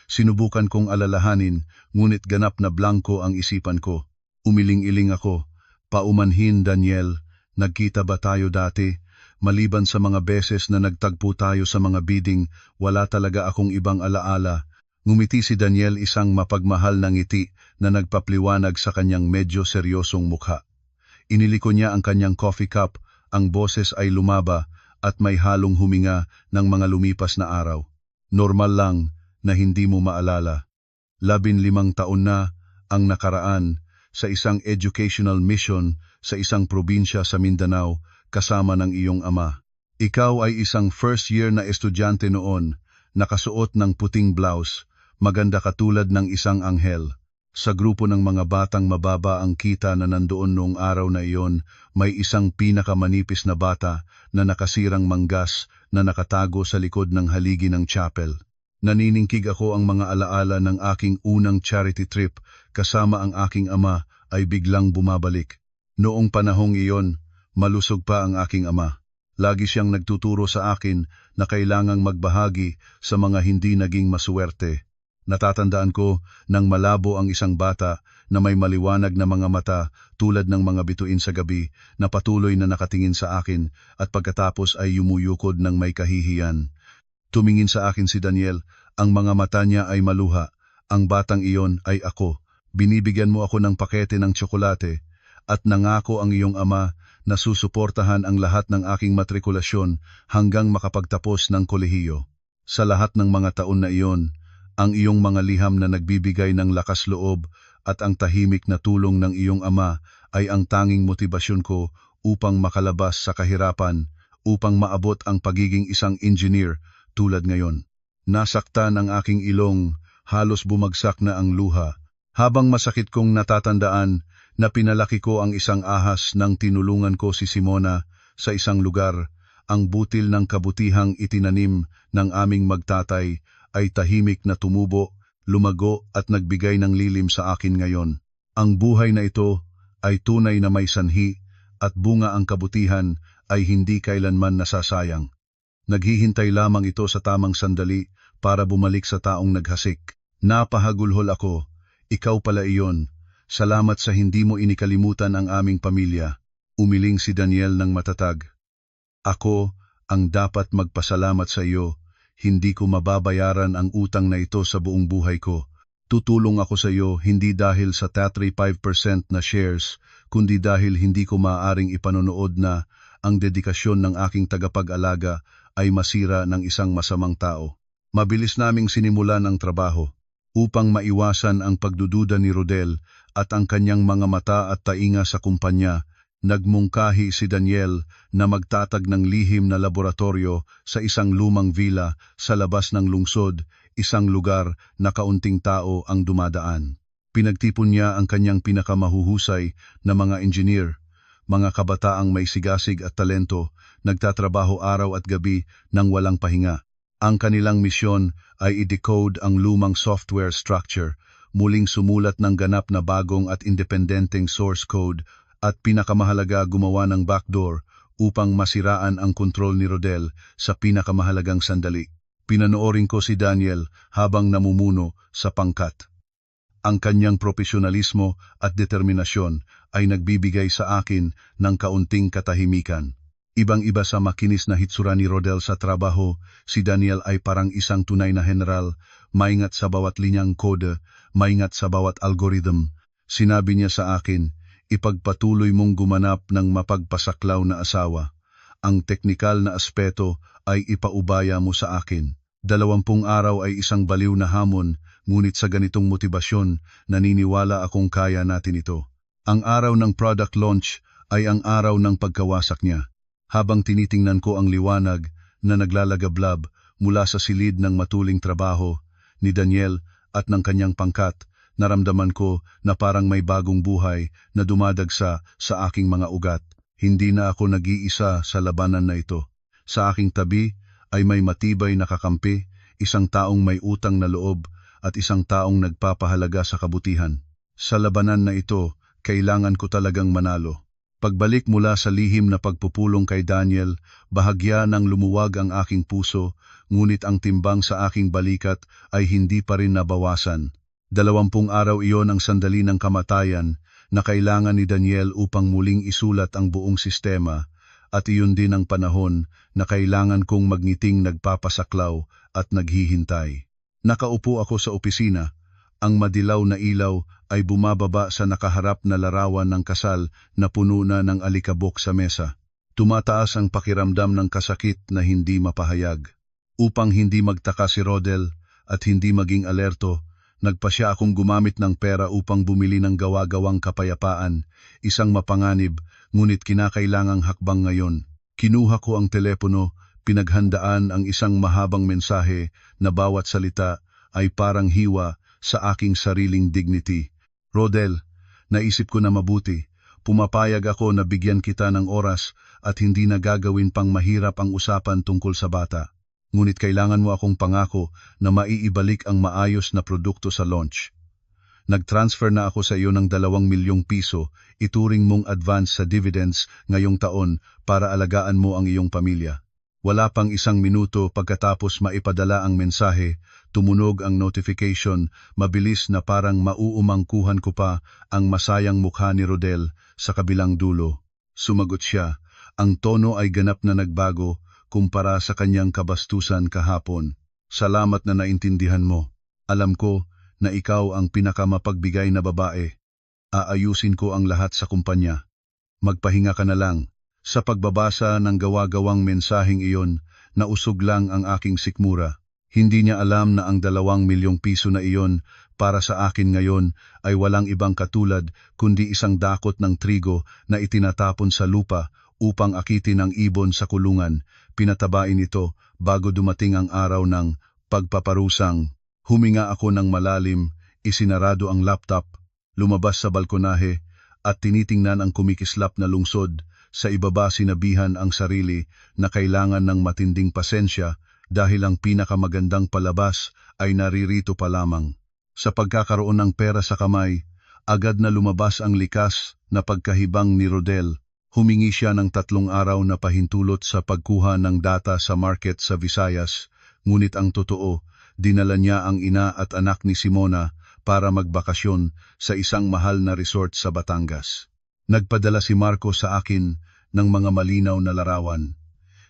Sinubukan kong alalahanin, ngunit ganap na blanko ang isipan ko. Umiling-iling ako. "Paumanhin, Daniel, nagkita ba tayo dati? Maliban sa mga beses na nagtagpo tayo sa mga bidding, wala talaga akong ibang alaala." Ngumiti si Daniel, isang mapagmahal na ngiti na nagpapliwanag sa kanyang medyo seryosong mukha. Iniliko niya ang kanyang coffee cup, ang boses ay lumaba at may halong huminga ng mga lumipas na araw. "Normal lang na hindi mo maalala. 15 taon na ang nakaraan sa isang educational mission sa isang probinsya sa Mindanao kasama ng iyong ama. Ikaw ay isang first year na estudyante noon, nakasuot ng puting blouse, maganda katulad ng isang anghel. Sa grupo ng mga batang mababa ang kita na nandoon noong araw na iyon, may isang pinakamanipis na bata na nakasirang manggas na nakatago sa likod ng haligi ng chapel. Naniningkig ako, ang mga alaala ng aking unang charity trip kasama ang aking ama ay biglang bumabalik. Noong panahong iyon, malusog pa ang aking ama. Lagi siyang nagtuturo sa akin na kailangang magbahagi sa mga hindi naging masuwerte. Natatandaan ko nang malabo ang isang bata na may maliwanag na mga mata tulad ng mga bituin sa gabi na patuloy na nakatingin sa akin at pagkatapos ay yumuyukod ng may kahihiyan. Tumingin sa akin si Daniel, ang mga mata niya ay maluha. "Ang batang iyon ay ako. Binibigyan mo ako ng pakete ng tsokolate at nangako ang iyong ama na susuportahan ang lahat ng aking matrikulasyon hanggang makapagtapos ng kolehiyo. Sa lahat ng mga taon na iyon, ang iyong mga liham na nagbibigay ng lakas loob at ang tahimik na tulong ng iyong ama ay ang tanging motibasyon ko upang makalabas sa kahirapan, upang maabot ang pagiging isang engineer tulad ngayon." Nasaktan ang aking ilong, halos bumagsak na ang luha. Habang masakit kong natatandaan na pinalaki ko ang isang ahas nang tinulungan ko si Simona sa isang lugar, ang butil ng kabutihang itinanim ng aming magtatay ay tahimik na tumubo, lumago at nagbigay ng lilim sa akin ngayon. Ang buhay na ito ay tunay na may sanhi at bunga, ang kabutihan ay hindi kailanman nasasayang. Naghihintay lamang ito sa tamang sandali para bumalik sa taong naghasik. "Napahagulhol ako. Ikaw pala iyon. Salamat sa hindi mo inikalimutan ang aming pamilya." Umiling si Daniel ng matatag. "Ako ang dapat magpasalamat sa iyo. Hindi ko mababayaran ang utang na ito sa buong buhay ko. Tutulong ako sa iyo hindi dahil sa 35% na shares, kundi dahil hindi ko maaaring ipanonood na ang dedikasyon ng aking tagapag-alaga ay masira ng isang masamang tao." Mabilis naming sinimulan ang trabaho upang maiwasan ang pagdududa ni Rodel at ang kanyang mga mata at tainga sa kumpanya. Nagmungkahi si Daniel na magtatag ng lihim na laboratorio sa isang lumang villa sa labas ng lungsod, isang lugar na kaunting tao ang dumadaan. Pinagtipon niya ang kanyang pinakamahuhusay na mga engineer, mga kabataang may sigasig at talento, nagtatrabaho araw at gabi nang walang pahinga. Ang kanilang misyon ay i-decode ang lumang software structure, muling sumulat ng ganap na bagong at independenteng source code, at pinakamahalaga, gumawa ng backdoor upang masiraan ang kontrol ni Rodel sa pinakamahalagang sandali. Pinanoorin ko si Daniel habang namumuno sa pangkat. Ang kanyang profesionalismo at determinasyon ay nagbibigay sa akin ng kaunting katahimikan. Ibang-iba sa makinis na hitsura ni Rodel sa trabaho, si Daniel ay parang isang tunay na general, maingat sa bawat linyang kode, maingat sa bawat algorithm. Sinabi niya sa akin, "Ipagpatuloy mong gumanap ng mapagpasaklaw na asawa. Ang teknikal na aspeto ay ipaubaya mo sa akin." 20 araw ay isang baliw na hamon, ngunit sa ganitong motibasyon, naniniwala akong kaya natin ito. Ang araw ng product launch ay ang araw ng pagkawasak niya. Habang tinitingnan ko ang liwanag na naglalagablab mula sa silid ng matuling trabaho ni Daniel at ng kanyang pangkat, naramdaman ko na parang may bagong buhay na dumadagsa sa aking mga ugat. Hindi na ako nag-iisa sa labanan na ito. Sa aking tabi ay may matibay na kakampi, isang taong may utang na loob at isang taong nagpapahalaga sa kabutihan. Sa labanan na ito, kailangan ko talagang manalo. Pagbalik mula sa lihim na pagpupulong kay Daniel, bahagya nang lumuwag ang aking puso, ngunit ang timbang sa aking balikat ay hindi pa rin nabawasan. 20 araw iyon ang sandali ng kamatayan na kailangan ni Daniel upang muling isulat ang buong sistema, at iyon din ang panahon na kailangan kong magniting nagpapasaklaw at naghihintay. Nakaupo ako sa opisina. Ang madilaw na ilaw ay bumababa sa nakaharap na larawan ng kasal na puno na ng alikabok sa mesa. Tumataas ang pakiramdam ng kasakit na hindi mapahayag. Upang hindi magtaka si Rodel at hindi maging alerto, nagpasya akong gumamit ng pera upang bumili ng gawa-gawang kapayapaan, isang mapanganib, ngunit kinakailangang hakbang ngayon. Kinuha ko ang telepono, pinaghandaan ang isang mahabang mensahe na bawat salita ay parang hiwa sa aking sariling dignity. Rodel, naisip ko na mabuti. Pumapayag ako na bigyan kita ng oras at hindi na gagawin pang mahirap ang usapan tungkol sa bata. Ngunit kailangan mo akong pangako na maiibalik ang maayos na produkto sa launch. Nag-transfer na ako sa iyo ng 2 milyong piso, ituring mong advance sa dividends ngayong taon para alagaan mo ang iyong pamilya. Wala pang 1 minuto pagkatapos maipadala ang mensahe, tumunog ang notification, mabilis na parang mauumangkuhan ko pa ang masayang mukha ni Rodel sa kabilang dulo. Sumagot siya, ang tono ay ganap na nagbago kumpara sa kanyang kabastusan kahapon. Salamat na naintindihan mo. Alam ko na ikaw ang pinakamapagbigay na babae. Aayusin ko ang lahat sa kumpanya. Magpahinga ka na lang. Sa pagbabasa ng gawa-gawang mensaheng iyon, nausog lang ang aking sikmura. Hindi niya alam na ang 2 milyong piso na iyon para sa akin ngayon ay walang ibang katulad kundi isang dakot ng trigo na itinatapon sa lupa upang akitin ang ibon sa kulungan. Pinatabain ito bago dumating ang araw ng pagpaparusang. Huminga ako ng malalim, isinarado ang laptop, lumabas sa balkonahe at tinitingnan ang kumikislap na lungsod. Sa ibaba sinabihan ang sarili na kailangan ng matinding pasensya dahil ang pinakamagandang palabas ay naririto pa lamang. Sa pagkakaroon ng pera sa kamay, agad na lumabas ang likas na pagkahibang ni Rodel. Humingi siya ng 3 araw na pahintulot sa pagkuha ng data sa market sa Visayas, ngunit ang totoo, dinala niya ang ina at anak ni Simona para magbakasyon sa isang mahal na resort sa Batangas. Nagpadala si Marco sa akin ng mga malinaw na larawan.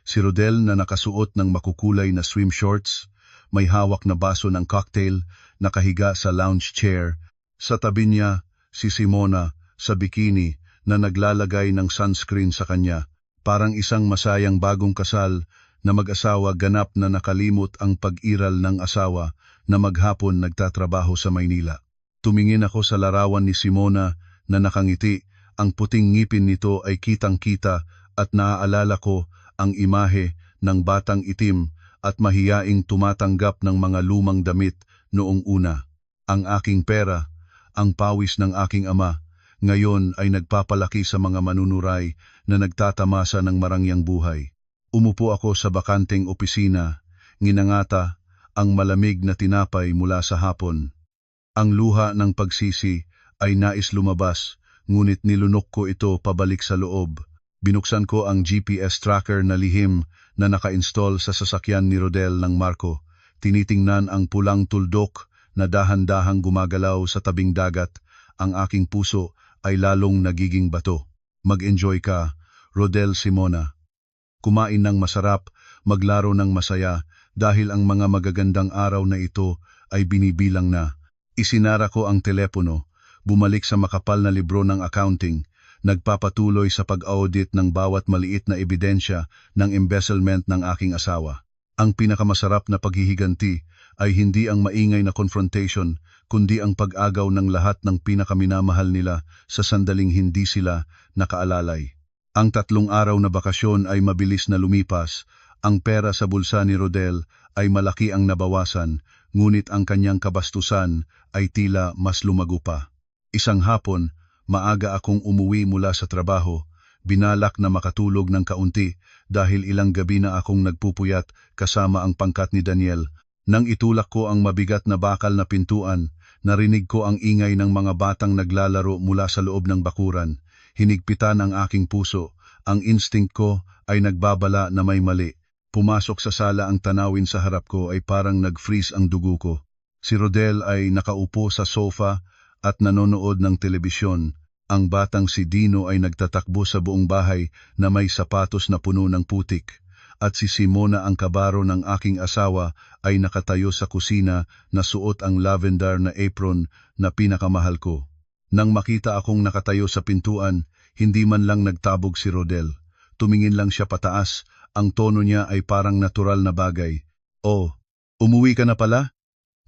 Si Rodel na nakasuot ng makukulay na swim shorts, may hawak na baso ng cocktail, nakahiga sa lounge chair. Sa tabi niya, si Simona sa bikini na naglalagay ng sunscreen sa kanya. Parang isang masayang bagong kasal na mag-asawa ganap na nakalimot ang pag-iral ng asawa na maghapon nagtatrabaho sa Maynila. Tumingin ako sa larawan ni Simona na nakangiti. Ang puting ngipin nito ay kitang-kita at naaalala ko ang imahe ng batang itim at mahiyaing tumatanggap ng mga lumang damit noong una. Ang aking pera, ang pawis ng aking ama, ngayon ay nagpapalaki sa mga manunuray na nagtatamasa ng marangyang buhay. Umupo ako sa bakanteng opisina, nginangata ang malamig na tinapay mula sa hapon. Ang luha ng pagsisi ay nais lumabas, ngunit nilunok ko ito pabalik sa loob. Binuksan ko ang GPS tracker na lihim na naka-install sa sasakyan ni Rodel ng Marco. Tinitingnan ang pulang tuldok na dahan-dahang gumagalaw sa tabing dagat. Ang aking puso ay lalong nagiging bato. Mag-enjoy ka, Rodel Simona. Kumain ng masarap, maglaro ng masaya, dahil ang mga magagandang araw na ito ay binibilang na. Isinara ko ang telepono. Bumalik sa makapal na libro ng accounting, nagpapatuloy sa pag-audit ng bawat maliit na ebidensya ng embezzlement ng aking asawa. Ang pinakamasarap na paghihiganti ay hindi ang maingay na confrontation, kundi ang pag-agaw ng lahat ng pinakaminamahal nila sa sandaling hindi sila nakaalalay. Ang 3 araw na bakasyon ay mabilis na lumipas. Ang pera sa bulsa ni Rodel ay malaki ang nabawasan, ngunit ang kanyang kabastusan ay tila mas lumago pa. Isang hapon, maaga akong umuwi mula sa trabaho, Binalak na makatulog ng kaunti dahil ilang gabi na akong nagpupuyat kasama ang pangkat ni Daniel. Nang itulak ko ang mabigat na bakal na pintuan, narinig ko ang ingay ng mga batang naglalaro mula sa loob ng bakuran. Hinigpitan ang aking puso. Ang instinct ko ay nagbabala na may mali. Pumasok sa sala, ang tanawin sa harap ko ay parang nag-freeze ang dugo ko. Si Rodel ay nakaupo sa sofa at nanonood ng telebisyon. Ang batang si Dino ay nagtatakbo sa buong bahay na may sapatos na puno ng putik. At si Simona, ang kabaro ng aking asawa, ay nakatayo sa kusina na suot ang lavender na apron na pinakamahal ko. Nang makita akong nakatayo sa pintuan, hindi man lang nagtabog si Rodel. Tumingin lang siya pataas, ang tono niya ay parang natural na bagay. "Oh, umuwi ka na pala?"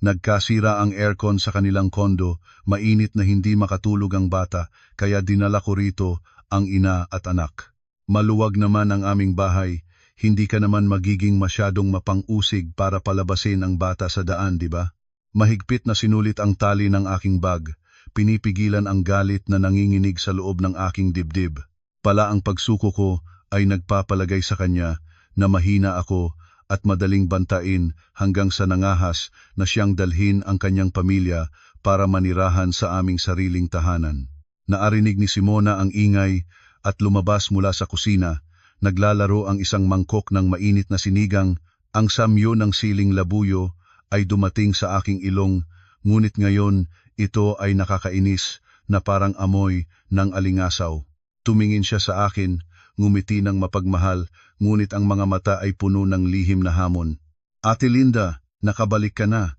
Nagkasira ang aircon sa kanilang kondo, mainit na hindi makatulog ang bata, kaya dinala ko rito ang ina at anak. "Maluwag naman ang aming bahay, hindi ka naman magiging masyadong mapang-usig para palabasin ang bata sa daan, di ba?" Mahigpit na sinulit ang tali ng aking bag, pinipigilan ang galit na nanginginig sa loob ng aking dibdib. Pala ang pagsuko ko ay nagpapalagay sa kanya na mahina ako at madaling bantain hanggang sa nangahas na siyang dalhin ang kanyang pamilya para manirahan sa aming sariling tahanan. Naarinig ni Simona ang ingay at lumabas mula sa kusina. Naglalaro ang isang mangkok ng mainit na sinigang. Ang samyo ng siling labuyo ay dumating sa aking ilong, ngunit ngayon ito ay nakakainis na parang amoy ng alingasaw. Tumingin siya sa akin, ngumiti ng mapagmahal, ngunit ang mga mata ay puno ng lihim na hamon. "Ate Linda, nakabalik ka na.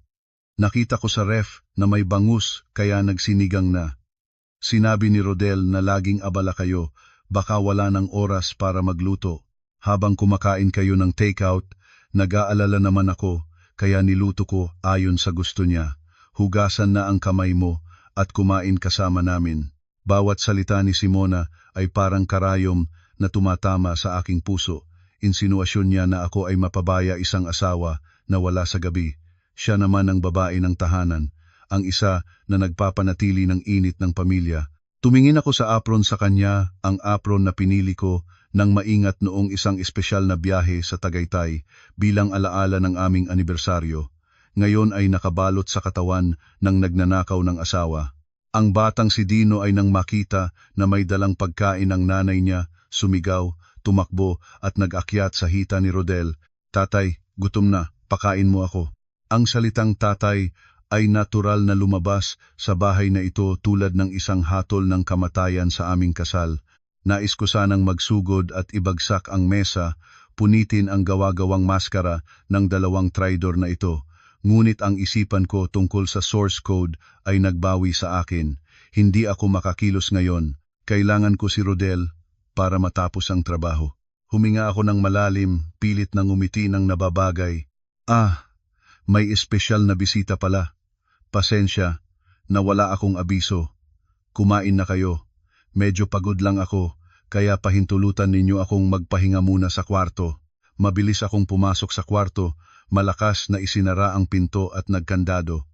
Nakita ko sa ref na may bangus kaya nagsinigang na." Sinabi ni Rodel na laging abala kayo, baka wala ng oras para magluto. Habang kumakain kayo ng takeout, nag-aalala naman ako, kaya niluto ko ayon sa gusto niya. "Hugasan na ang kamay mo at kumain kasama namin." Bawat salita ni Simona ay parang karayom na tumatama sa aking puso. Insinuasyon niya na ako ay mapabaya, isang asawa na wala sa gabi. Siya naman ang babae ng tahanan, ang isa na nagpapanatili ng init ng pamilya. Tumingin ako sa apron sa kanya, ang apron na pinili ko nang maingat noong isang espesyal na biyahe sa Tagaytay bilang alaala ng aming anibersaryo. Ngayon ay nakabalot sa katawan ng nagnanakaw ng asawa. Ang batang si Dino ay nang makita na may dalang pagkain ng nanay niya, sumigaw, tumakbo at nag-akyat sa hita ni Rodel. "Tatay, gutom na, pakain mo ako." Ang salitang tatay ay natural na lumabas sa bahay na ito tulad ng isang hatol ng kamatayan sa aming kasal. Nais ko sanang magsugod at ibagsak ang mesa, punitin ang gawa-gawang maskara ng dalawang traidor na ito. Ngunit ang isipan ko tungkol sa source code ay nagbawi sa akin. Hindi ako makakilos ngayon. Kailangan ko si Rodel para matapos ang trabaho. Huminga ako ng malalim, pilit na ngumiti ng nababagay. May espesyal na bisita pala. Pasensya, nawala akong abiso. Kumain na kayo. Medyo pagod lang ako, kaya pahintulutan ninyo akong magpahinga muna sa kwarto. Mabilis akong pumasok sa kwarto, malakas na isinara ang pinto at nagkandado.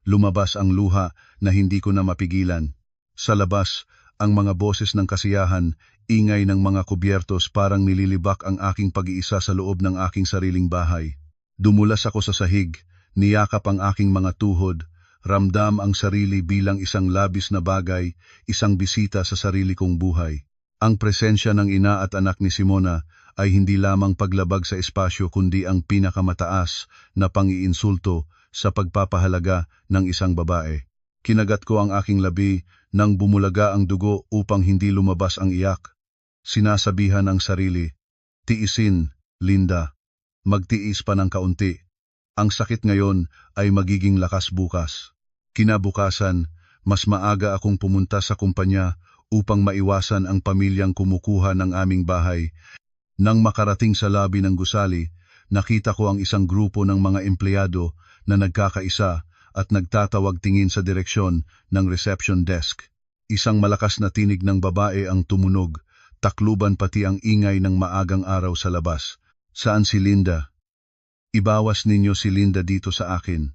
Lumabas ang luha na hindi ko na mapigilan. Sa labas, ang mga boses ng kasiyahan, ingay ng mga kubyertos, parang nililibak ang aking pag-iisa sa loob ng aking sariling bahay. Dumulas ako sa sahig, niyakap ang aking mga tuhod, ramdam ang sarili bilang isang labis na bagay, isang bisita sa sarili kong buhay. Ang presensya ng ina at anak ni Simona ay hindi lamang paglabag sa espasyo kundi ang pinakamataas na pang-iinsulto sa pagpapahalaga ng isang babae. Kinagat ko ang aking labi nang bumulaga ang dugo upang hindi lumabas ang iyak. Sinasabihan ang sarili, "Tiisin, Linda. Magtiis pa ng kaunti. Ang sakit ngayon ay magiging lakas bukas." Kinabukasan, mas maaga akong pumunta sa kumpanya upang maiwasan ang pamilyang kumukuha ng aming bahay. Nang makarating sa labi ng gusali, nakita ko ang isang grupo ng mga empleyado na nagkakaisa at nagtatawag tingin sa direksyon ng reception desk. Isang malakas na tinig ng babae ang tumunog, takluban pati ang ingay ng maagang araw sa labas. "Saan si Linda? Ibawas ninyo si Linda dito sa akin."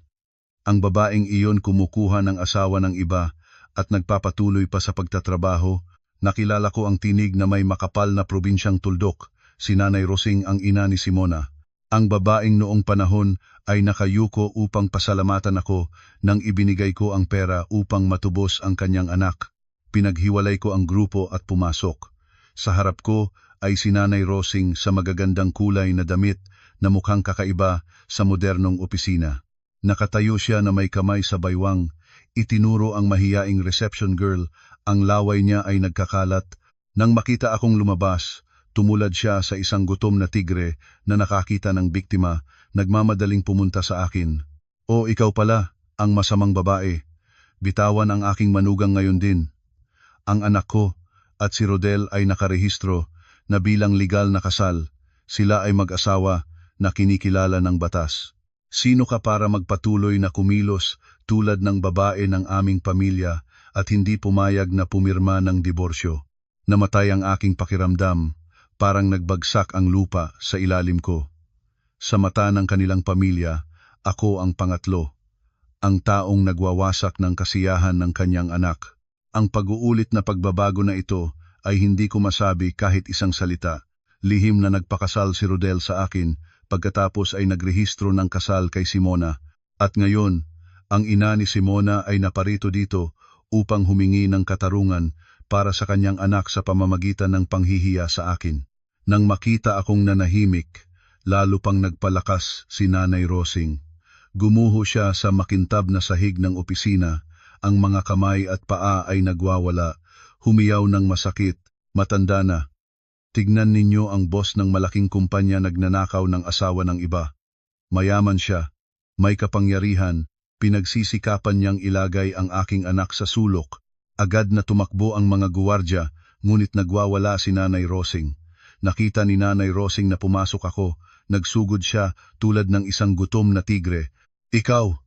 Ang babaeng iyon kumukuha ng asawa ng iba at nagpapatuloy pa sa pagtatrabaho, Nakilala ko ang tinig na may makapal na probinsyang tuldok, si Nanay Rosing ang ina ni Simona. Ang babaeng noong panahon ay nakayuko upang pasalamatan ako nang ibinigay ko ang pera upang matubos ang kanyang anak. Pinaghiwalay ko ang grupo at pumasok. Sa harap ko ay si Nanay Rosing sa magagandang kulay na damit na mukhang kakaiba sa modernong opisina. Nakatayo siya na may kamay sa baywang. Itinuro ang mahiyaing reception girl. Ang laway niya ay nagkakalat. Nang makita akong lumabas, tumulad siya sa isang gutom na tigre na nakakita ng biktima, nagmamadaling pumunta sa akin. "O, ikaw pala, ang masamang babae. Bitawan ang aking manugang ngayon din. Ang anak ko at si Rodel ay nakarehistro na bilang legal na kasal. Sila ay mag-asawa na kinikilala ng batas. Sino ka para magpatuloy na kumilos tulad ng babae ng aming pamilya at hindi pumayag na pumirma ng diborsyo?" Namatay ang aking pakiramdam, parang nagbagsak ang lupa sa ilalim ko. Sa mata ng kanilang pamilya, ako ang pangatlo, ang taong nagwawasak ng kasiyahan ng kanyang anak. Ang pag-uulit na pagbabago na ito ay hindi ko masabi kahit isang salita. Lihim na nagpakasal si Rodel sa akin, pagkatapos ay nagrehistro ng kasal kay Simona. At ngayon, ang ina ni Simona ay naparito dito upang humingi ng katarungan para sa kanyang anak sa pamamagitan ng panghihiya sa akin. Nang makita akong nanahimik, lalo pang nagpalakas si Nanay Rosing. Gumuho siya sa makintab na sahig ng opisina, ang mga kamay at paa ay nagwawala, humiyaw ng masakit, matanda na. "Tignan ninyo ang boss ng malaking kumpanya nagnanakaw ng asawa ng iba. Mayaman siya, may kapangyarihan, pinagsisikapan niyang ilagay ang aking anak sa sulok." Agad na tumakbo ang mga guwardya, ngunit nagwawala si Nanay Rosing. Nakita ni Nanay Rosing na pumasok ako, nagsugod siya tulad ng isang gutom na tigre. Ikaw!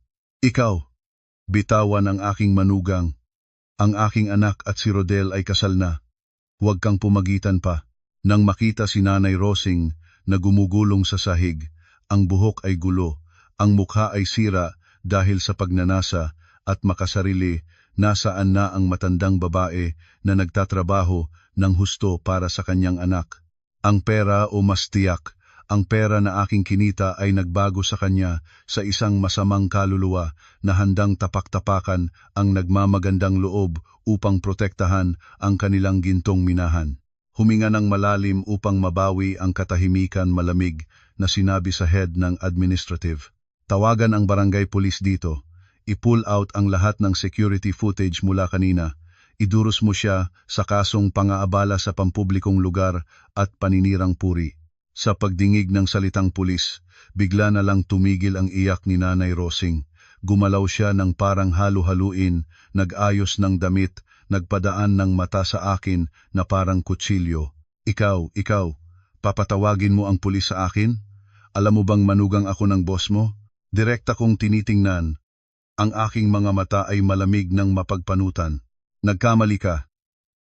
Bitawan ang aking manugang. Ang aking anak at si Rodel ay kasal na. Huwag kang pumagitan pa." Nang makita si Nanay Rosing na gumugulong sa sahig, ang buhok ay gulo, ang mukha ay sira dahil sa pagnanasa at makasarili. Nasaan na ang matandang babae na nagtatrabaho ng husto para sa kanyang anak? Ang pera o mas tiyak, ang pera na aking kinita ay nagbago sa kanya sa isang masamang kaluluwa na handang tapak-tapakan ang nagmamagandang loob upang protektahan ang kanilang gintong minahan. Huminga ng malalim upang mabawi ang katahimikan malamig na sinabi sa head ng administrative. "Tawagan ang barangay police dito. I-pull out ang lahat ng security footage mula kanina. Iduros mo siya sa kasong pang-aabala sa pampublikong lugar at paninirang puri." Sa pagdingig ng salitang pulis, bigla na lang tumigil ang iyak ni Nanay Rosing. Gumalaw siya ng parang halu-haluin, nag-ayos ng damit, nagpadaan ng mata sa akin na parang kutsilyo. Ikaw, papatawagin mo ang pulis sa akin? Alam mo bang manugang ako ng boss mo?" Direkta kong tinitingnan. Ang aking mga mata ay malamig ng mapagpanutan. "Nagkamali ka.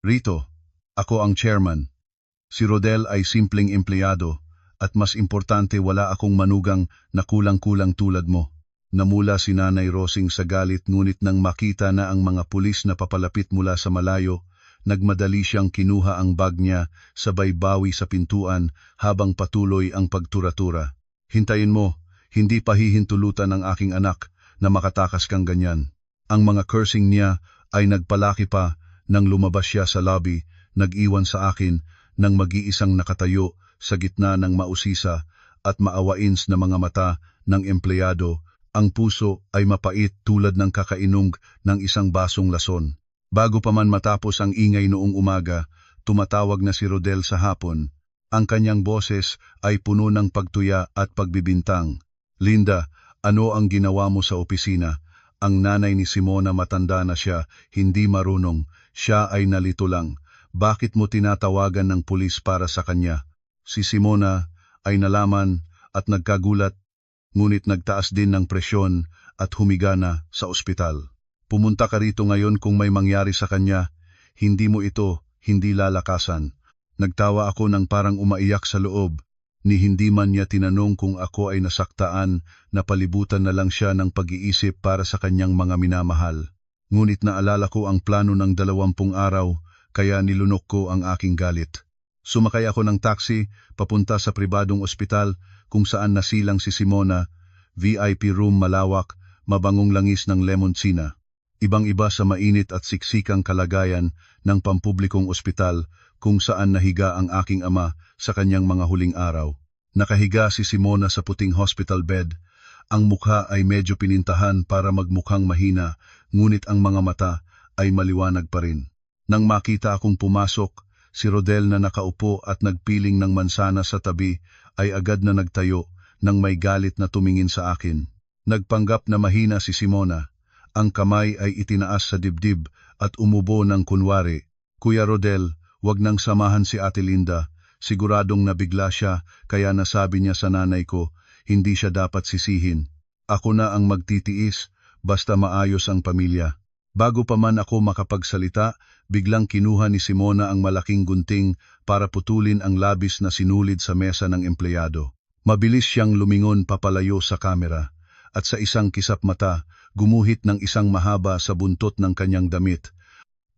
Rito, ako ang chairman. Si Rodel ay simpleng empleyado, at mas importante wala akong manugang na kulang-kulang tulad mo." Namula si Nanay Rosing sa galit, ngunit nang makita na ang mga pulis na papalapit mula sa malayo, nagmadali siyang kinuha ang bag niya, sabay bawi sa pintuan habang patuloy ang pagtura-tura. "Hintayin mo, hindi pa hihintulutan ng aking anak na makatakas kang ganyan." Ang mga cursing niya ay nagpalaki pa nang lumabas siya sa lobby, nag-iwan sa akin ng mag-iisang nakatayo sa gitna ng mausisa at maawains na mga mata ng empleyado. Ang puso ay mapait tulad ng kakainom ng isang basong lason. Bago pa man matapos ang ingay noong umaga, tumatawag na si Rodel sa hapon. Ang kanyang boses ay puno ng pagtuya at pagbibintang. "Linda, ano ang ginawa mo sa opisina? Ang nanay ni Simona, matanda na siya, hindi marunong. Siya ay nalito lang. Bakit mo tinatawagan ng pulis para sa kanya?" Si Simona ay nalaman at nagkagulat, ngunit nagtaas din ng presyon at humiga na sa ospital. "Pumunta ka rito ngayon kung may mangyari sa kanya. Hindi mo ito, hindi lalakasan." Nagtawa ako ng parang umaiyak sa loob. Ni hindi man niya tinanong kung ako ay nasaktaan, napalibutan na lang siya ng pag-iisip para sa kanyang mga minamahal. Ngunit naalala ko ang plano ng 20 araw, kaya nilunok ko ang aking galit. Sumakay ako ng taxi papunta sa pribadong ospital kung saan nasilang si Simona, VIP room malawak, mabangong langis ng lemoncina. Ibang-iba sa mainit at siksikang kalagayan ng pampublikong ospital kung saan nahiga ang aking ama sa kanyang mga huling araw. Nakahiga si Simona sa puting hospital bed. Ang mukha ay medyo pinintahan para magmukhang mahina, ngunit ang mga mata ay maliwanag pa rin. Nang makita akong pumasok, si Rodel na nakaupo at nagpiling ng mansana sa tabi ay agad na nagtayo nang may galit na tumingin sa akin. Nagpanggap na mahina si Simona. Ang kamay ay itinaas sa dibdib at umubo ng kunwari. Kuya Rodel, wag nang samahan si Ate Linda. Siguradong nabigla siya kaya nasabi niya sa nanay ko, hindi siya dapat sisihin. Ako na ang magtitiis, basta maayos ang pamilya. Bago pa man ako makapagsalita, biglang kinuha ni Simona ang malaking gunting para putulin ang labis na sinulid sa mesa ng empleyado. Mabilis siyang lumingon papalayo sa kamera, at sa isang kisap mata, gumuhit ng isang mahaba sa buntot ng kanyang damit.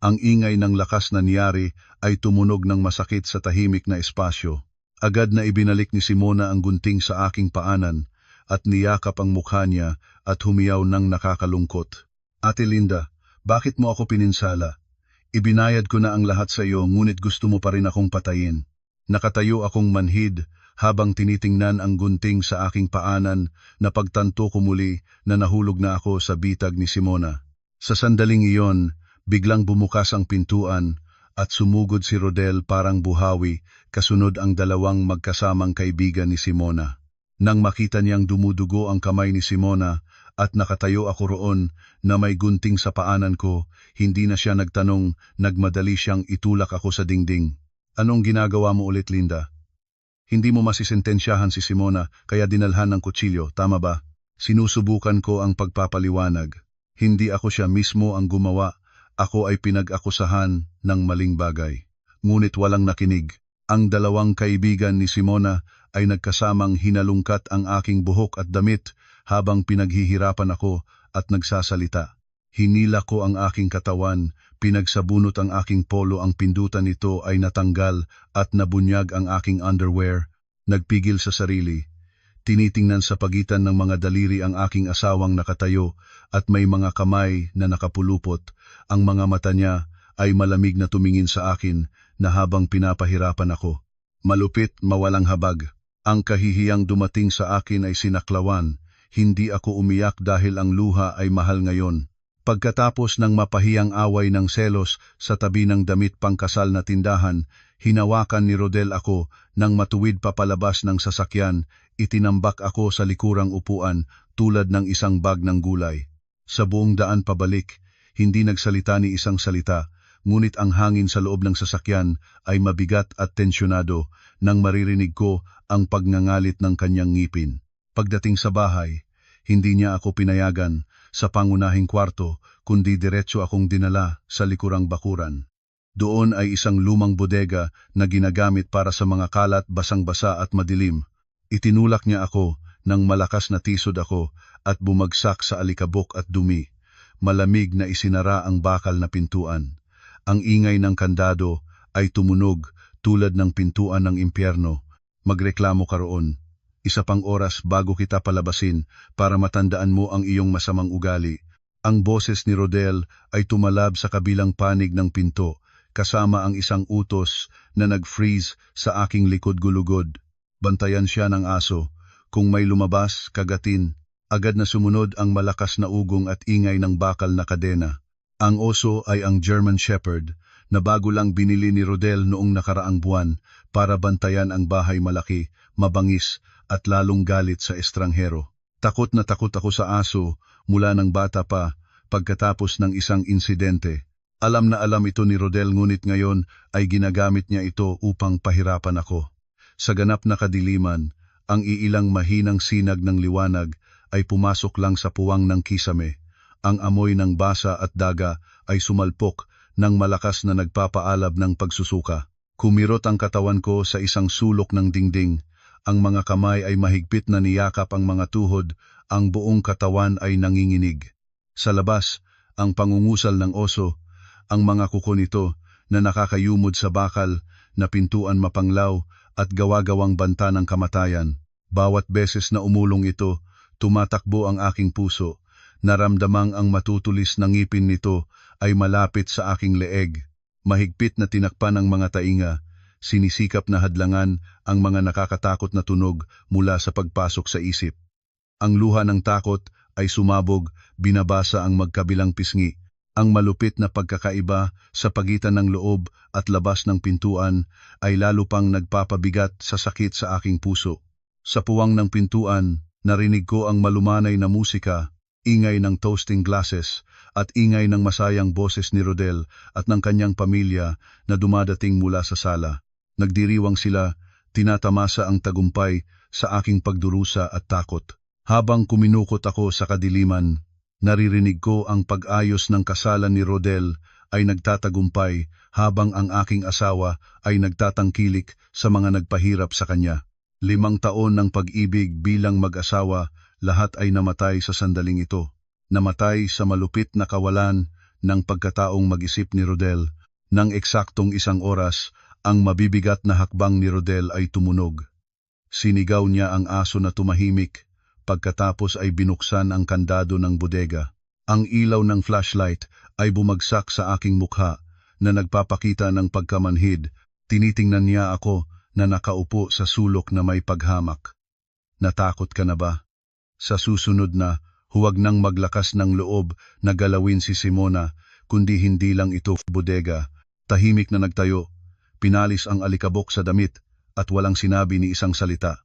Ang ingay ng lakas na niyari ay tumunog ng masakit sa tahimik na espasyo. Agad na ibinalik ni Simona ang gunting sa aking paanan at niyakap ang mukha niya at humiyaw ng nakakalungkot. Ate Linda, bakit mo ako pininsala? Ibinayad ko na ang lahat sa iyo ngunit gusto mo pa rin akong patayin. Nakatayo akong manhid habang tinitingnan ang gunting sa aking paanan na pagtanto ko muli na nahulog na ako sa bitag ni Simona. Sa sandaling iyon, biglang bumukas ang pintuan at sumugod si Rodel parang buhawi kasunod ang dalawang magkasamang kaibigan ni Simona. Nang makita niyang dumudugo ang kamay ni Simona at nakatayo ako roon na may gunting sa paanan ko, hindi na siya nagtanong, nagmadali siyang itulak ako sa dingding. Anong ginagawa mo ulit, Linda? Hindi mo masisentensyahan si Simona kaya dinalhan ng kutsilyo, tama ba? Sinusubukan ko ang pagpapaliwanag. Hindi ako siya mismo ang gumawa. Ako ay pinag-akusahan ng maling bagay. Ngunit walang nakinig. Ang dalawang kaibigan ni Simona ay nagkasamang hinalungkat ang aking buhok at damit habang pinaghihirapan ako at nagsasalita. Hinila ko ang aking katawan, pinagsabunot ang aking polo, ang pindutan nito ay natanggal at nabunyag ang aking underwear. Nagpigil sa sarili. Tinitingnan sa pagitan ng mga daliri ang aking asawang nakatayo at may mga kamay na nakapulupot. Ang mga mata niya ay malamig na tumingin sa akin na habang pinapahirapan ako. Malupit, mawalang habag. Ang kahihiyang dumating sa akin ay sinaklawan. Hindi ako umiyak dahil ang luha ay mahal ngayon. Pagkatapos ng mapahiyang away ng selos sa tabi ng damit pangkasal na tindahan, hinawakan ni Rodel ako nang matuwid papalabas ng sasakyan. Itinambak ako sa likurang upuan tulad ng isang bag ng gulay. Sa buong daan pabalik, hindi nagsalita ni isang salita, ngunit ang hangin sa loob ng sasakyan ay mabigat at tensyonado nang maririnig ko ang pagngangalit ng kanyang ngipin. Pagdating sa bahay, hindi niya ako pinayagan sa pangunahing kwarto kundi diretso akong dinala sa likurang bakuran. Doon ay isang lumang bodega na ginagamit para sa mga kalat, basang-basa at madilim. Itinulak niya ako nang malakas na tisod ako at bumagsak sa alikabok at dumi. Malamig na isinara ang bakal na pintuan. Ang ingay ng kandado ay tumunog tulad ng pintuan ng impyerno. Magreklamo ka roon. Isa pang oras bago kita palabasin para matandaan mo ang iyong masamang ugali. Ang boses ni Rodel ay tumalab sa kabilang panig ng pinto, kasama ang isang utos na nag-freeze sa aking likod gulugod. Bantayan siya ng aso. Kung may lumabas, kagatin. Agad na sumunod ang malakas na ugong at ingay ng bakal na kadena. Ang oso ay ang German Shepherd na bago lang binili ni Rodel noong nakaraang buwan para bantayan ang bahay malaki, mabangis at lalong galit sa estranghero. Takot na takot ako sa aso mula ng bata pa pagkatapos ng isang insidente. Alam na alam ito ni Rodel ngunit ngayon ay ginagamit niya ito upang pahirapan ako. Sa ganap na kadiliman, ang iilang mahinang sinag ng liwanag ay pumasok lang sa puwang ng kisame. Ang amoy ng basa at daga ay sumalpok ng malakas na nagpapaalab ng pagsusuka. Kumirot ang katawan ko sa isang sulok ng dingding. Ang mga kamay ay mahigpit na niyakap ang mga tuhod, ang buong katawan ay nanginginig. Sa labas, ang pangungusal ng oso, ang mga kuko nito na nakakayumod sa bakal, na pintuan mapanglaw at gawa-gawang banta ng kamatayan. Bawat beses na umulong ito, tumatakbo ang aking puso. Naramdamang ang matutulis na ngipin nito ay malapit sa aking leeg. Mahigpit na tinakpan ang mga tainga, sinisikap na hadlangan ang mga nakakatakot na tunog mula sa pagpasok sa isip. Ang luha ng takot ay sumabog, binabasa ang magkabilang pisngi. Ang malupit na pagkakaiba sa pagitan ng loob at labas ng pintuan ay lalo pang nagpapabigat sa sakit sa aking puso. Sa puwang ng pintuan, narinig ko ang malumanay na musika, ingay ng toasting glasses, at ingay ng masayang boses ni Rodel at ng kanyang pamilya na dumadating mula sa sala. Nagdiriwang sila, tinatamasa ang tagumpay sa aking pagdurusa at takot. Habang kuminukot ako sa kadiliman, naririnig ko ang pag-ayos ng kasalan ni Rodel ay nagtatagumpay habang ang aking asawa ay nagtatangkilik sa mga nagpahirap sa kanya. 5 taon ng pag-ibig bilang mag-asawa, lahat ay namatay sa sandaling ito. Namatay sa malupit na kawalan ng pagkataong mag-isip ni Rodel. Nang eksaktong 1 oras, ang mabibigat na hakbang ni Rodel ay tumunog. Sinigaw niya ang aso na tumahimik. Pagkatapos ay binuksan ang kandado ng bodega. Ang ilaw ng flashlight ay bumagsak sa aking mukha na nagpapakita ng pagkamanhid. Tinitingnan niya ako na nakaupo sa sulok na may paghamak. Natakot ka na ba? Sa susunod na, huwag nang maglakas ng loob na galawin si Simona, kundi hindi lang ito bodega. Tahimik na nagtayo, pinalis ang alikabok sa damit at walang sinabi ni isang salita.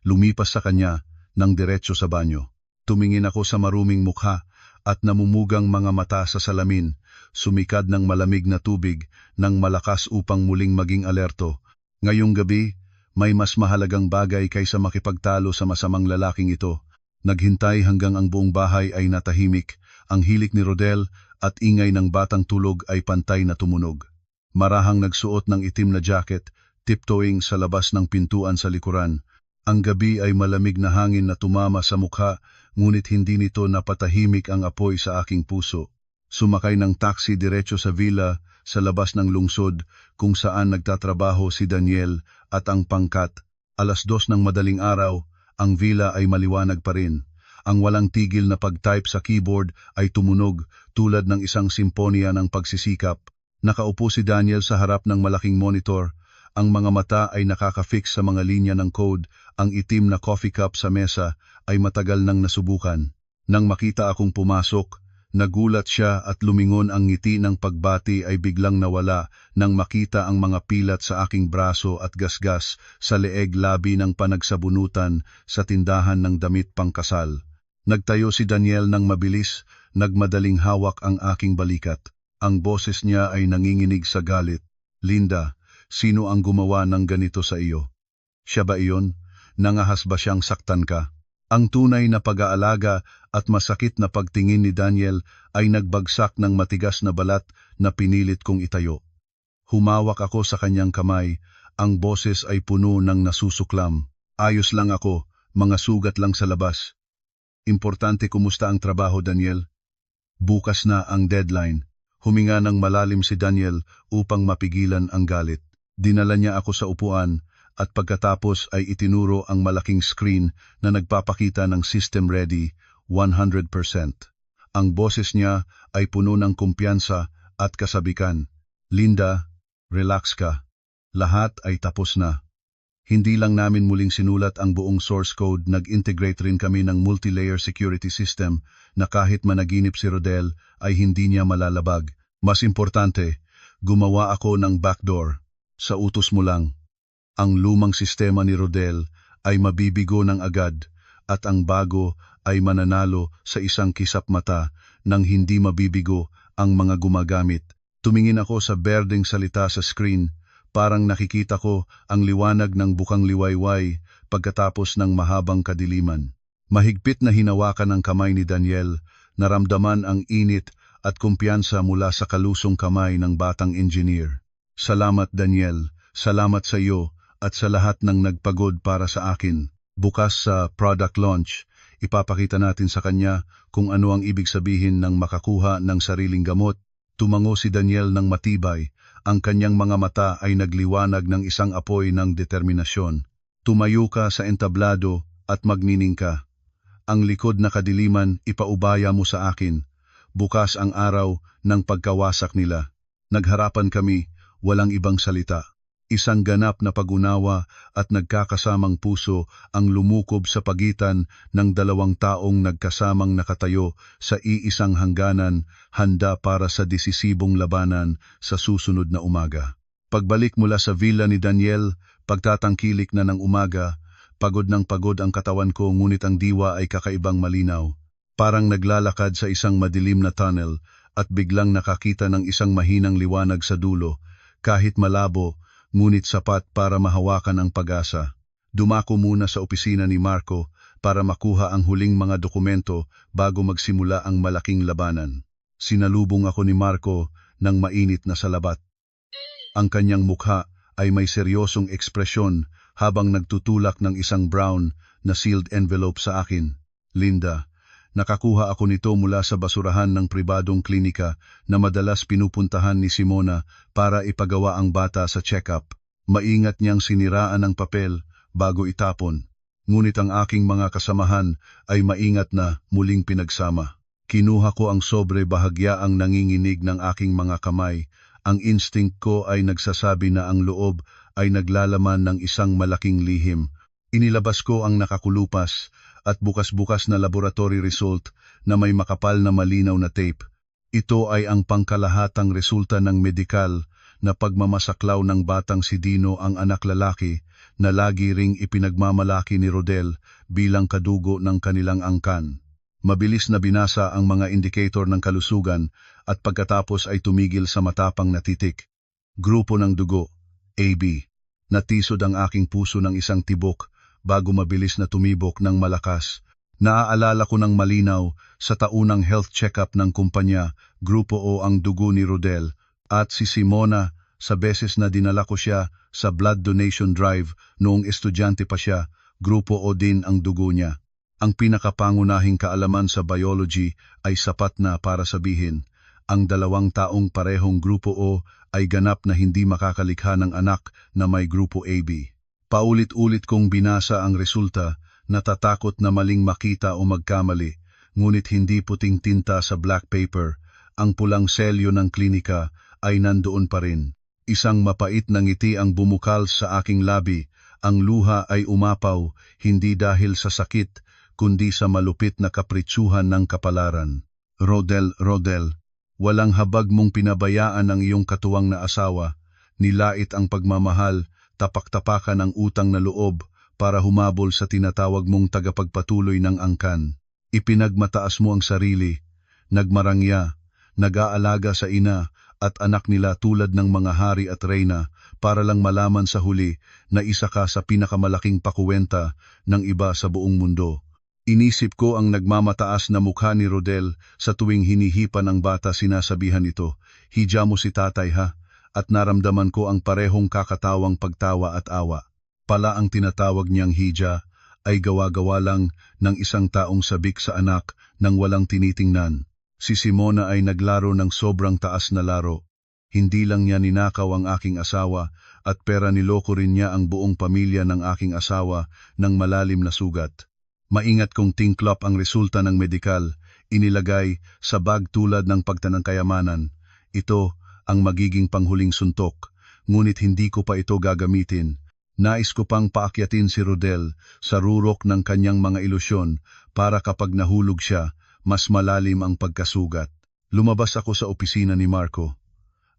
Lumipas sa kanya nang diretso sa banyo. Tumingin ako sa maruming mukha at namumugang mga mata sa salamin, sumikad ng malamig na tubig ng malakas upang muling maging alerto. Ngayong gabi, may mas mahalagang bagay kaysa makipagtalo sa masamang lalaking ito. Naghintay hanggang ang buong bahay ay natahimik, ang hilik ni Rodel at ingay ng batang tulog ay pantay na tumunog. Marahang nagsuot ng itim na jacket, tiptoeing sa labas ng pintuan sa likuran. Ang gabi ay malamig na hangin na tumama sa mukha, ngunit hindi nito napatahimik ang apoy sa aking puso. Sumakay ng taxi diretso sa villa sa labas ng lungsod kung saan nagtatrabaho si Daniel at ang pangkat. 2:00 ng madaling araw, ang villa ay maliwanag pa rin. Ang walang tigil na pag-type sa keyboard ay tumunog tulad ng isang simponya ng pagsisikap. Nakaupo si Daniel sa harap ng malaking monitor. Ang mga mata ay nakaka-fix sa mga linya ng code. Ang itim na coffee cup sa mesa ay matagal nang nasubukan. Nang makita akong pumasok, nagulat siya at lumingon. Ang ngiti ng pagbati ay biglang nawala nang makita ang mga pilat sa aking braso at gasgas sa leeg, labi ng panagsabunutan sa tindahan ng damit pangkasal. Nagtayo si Daniel ng mabilis, nagmadaling hawak ang aking balikat. Ang boses niya ay nanginginig sa galit. Linda, sino ang gumawa ng ganito sa iyo? Siya ba iyon? Nangahas ba siyang saktan ka? Ang tunay na pag-aalaga at masakit na pagtingin ni Daniel ay nagbagsak ng matigas na balat na pinilit kong itayo. Humawak ako sa kanyang kamay, ang boses ay puno ng nasusuklam. Ayos lang ako, mga sugat lang sa labas. Importante, kumusta ang trabaho, Daniel? Bukas na ang deadline. Huminga ng malalim si Daniel upang mapigilan ang galit. Dinala niya ako sa upuan at pagkatapos ay itinuro ang malaking screen na nagpapakita ng system ready, 100%. Ang boses niya ay puno ng kumpiyansa at kasabikan. Linda, relax ka. Lahat ay tapos na. Hindi lang namin muling sinulat ang buong source code, nag-integrate rin kami ng multi-layer security system na kahit managinip si Rodel ay hindi niya malalabag. Mas importante, gumawa ako ng backdoor. Sa utos mo lang. Ang lumang sistema ni Rodel ay mabibigo ng agad at ang bago ay mananalo sa isang kisap mata nang hindi mabibigo ang mga gumagamit. Tumingin ako sa berdeng salita sa screen, parang nakikita ko ang liwanag ng bukang liwayway pagkatapos ng mahabang kadiliman. Mahigpit na hinawakan ang kamay ni Daniel, naramdaman ang init at kumpiyansa mula sa kalusong kamay ng batang engineer. Salamat, Daniel, salamat sa iyo at sa lahat ng nagpagod para sa akin. Bukas sa product launch, ipapakita natin sa kanya kung ano ang ibig sabihin ng makakuha ng sariling gamot. Tumango si Daniel ng matibay Ang kanyang mga mata ay nagliwanag ng isang apoy ng determinasyon. Tumayo ka sa entablado at magnining ka. Ang likod na kadiliman ipaubaya mo sa akin. Bukas ang araw ng pagkawasak nila. Nagharapan kami, walang ibang salita. Isang ganap na pag-unawa at nagkakasamang puso ang lumukob sa pagitan ng dalawang taong nagkasamang nakatayo sa iisang hangganan, handa para sa desisibong labanan sa susunod na umaga. Pagbalik mula sa villa ni Daniel, pagtatangkilik na ng umaga, pagod ang katawan ko ngunit ang diwa ay kakaibang malinaw. Parang naglalakad sa isang madilim na tunnel at biglang nakakita ng isang mahinang liwanag sa dulo, kahit malabo, ngunit sapat para mahawakan ang pag-asa. Dumako muna sa opisina ni Marco para makuha ang huling mga dokumento bago magsimula ang malaking labanan. Sinalubong ako ni Marco ng mainit na salabat. Ang kanyang mukha ay may seryosong ekspresyon habang nagtutulak ng isang brown na sealed envelope sa akin. Linda, nakakuha ako nito mula sa basurahan ng pribadong klinika na madalas pinupuntahan ni Simona para ipagawa ang bata sa check-up. Maingat niyang siniraan ang papel bago itapon. Ngunit ang aking mga kasamahan ay maingat na muling pinagsama. Kinuha ko ang sobre bahagyaang nanginginig ng aking mga kamay. Ang instinct ko ay nagsasabi na ang loob ay naglalaman ng isang malaking lihim. Inilabas ko ang nakakulupas at bukas-bukas na laboratory result na may makapal na malinaw na tape. Ito ay ang pangkalahatang resulta ng medikal na pagmamasaklaw ng batang si Dino, ang anak lalaki na lagi ring ipinagmamalaki ni Rodel bilang kadugo ng kanilang angkan. Mabilis na binasa ang mga indicator ng kalusugan at pagkatapos ay tumigil sa matapang na titik. Grupo ng dugo, AB. Natisod ang aking puso ng isang tibok bago mabilis na tumibok ng malakas. Naaalala ko ng malinaw sa taunang health check-up ng kumpanya, Grupo O ang dugo ni Rodel, at si Simona sa beses na dinala ko siya sa blood donation drive noong estudyante pa siya, Grupo O din ang dugo niya. Ang pinakapangunahing kaalaman sa biology ay sapat na para sabihin, ang dalawang taong parehong Grupo O ay ganap na hindi makakalikha ng anak na may Grupo AB. Paulit-ulit kong binasa ang resulta, natatakot na maling makita o magkamali, ngunit hindi puting tinta sa black paper, ang pulang selyo ng klinika ay nandoon pa rin. Isang mapait na ngiti ang bumukal sa aking labi, ang luha ay umapaw, hindi dahil sa sakit, kundi sa malupit na kapritsuhan ng kapalaran. Rodel, walang habag mong pinabayaan ang iyong katuwang na asawa, nilait ang pagmamahal, tapak-tapakan ang utang na loob para humabol sa tinatawag mong tagapagpatuloy ng angkan. Ipinagmataas mo ang sarili, nagmarangya, nag-aalaga sa ina at anak nila tulad ng mga hari at reyna para lang malaman sa huli na isa ka sa pinakamalaking pakuwenta ng iba sa buong mundo. Inisip ko ang nagmamataas na mukha ni Rodel sa tuwing hinihipan ang bata, sinasabihan ito, "Hidya mo si tatay ha," at naramdaman ko ang parehong kakatawang pagtawa at awa. Pala ang tinatawag niyang hidya ay gawa-gawa lang ng isang taong sabik sa anak nang walang tinitingnan. Si Simona ay naglaro ng sobrang taas na laro. Hindi lang niya ninakaw ang aking asawa at pera, niloko rin niya ang buong pamilya ng aking asawa ng malalim na sugat. Maingat kong tingklop ang resulta ng medikal, inilagay sa bag tulad ng pagtanang kayamanan. Ito ang magiging panghuling suntok, ngunit hindi ko pa ito gagamitin. Nais ko pang paakyatin si Rodel sa rurok ng kanyang mga ilusyon para kapag nahulog siya, mas malalim ang pagkasugat. Lumabas ako sa opisina ni Marco.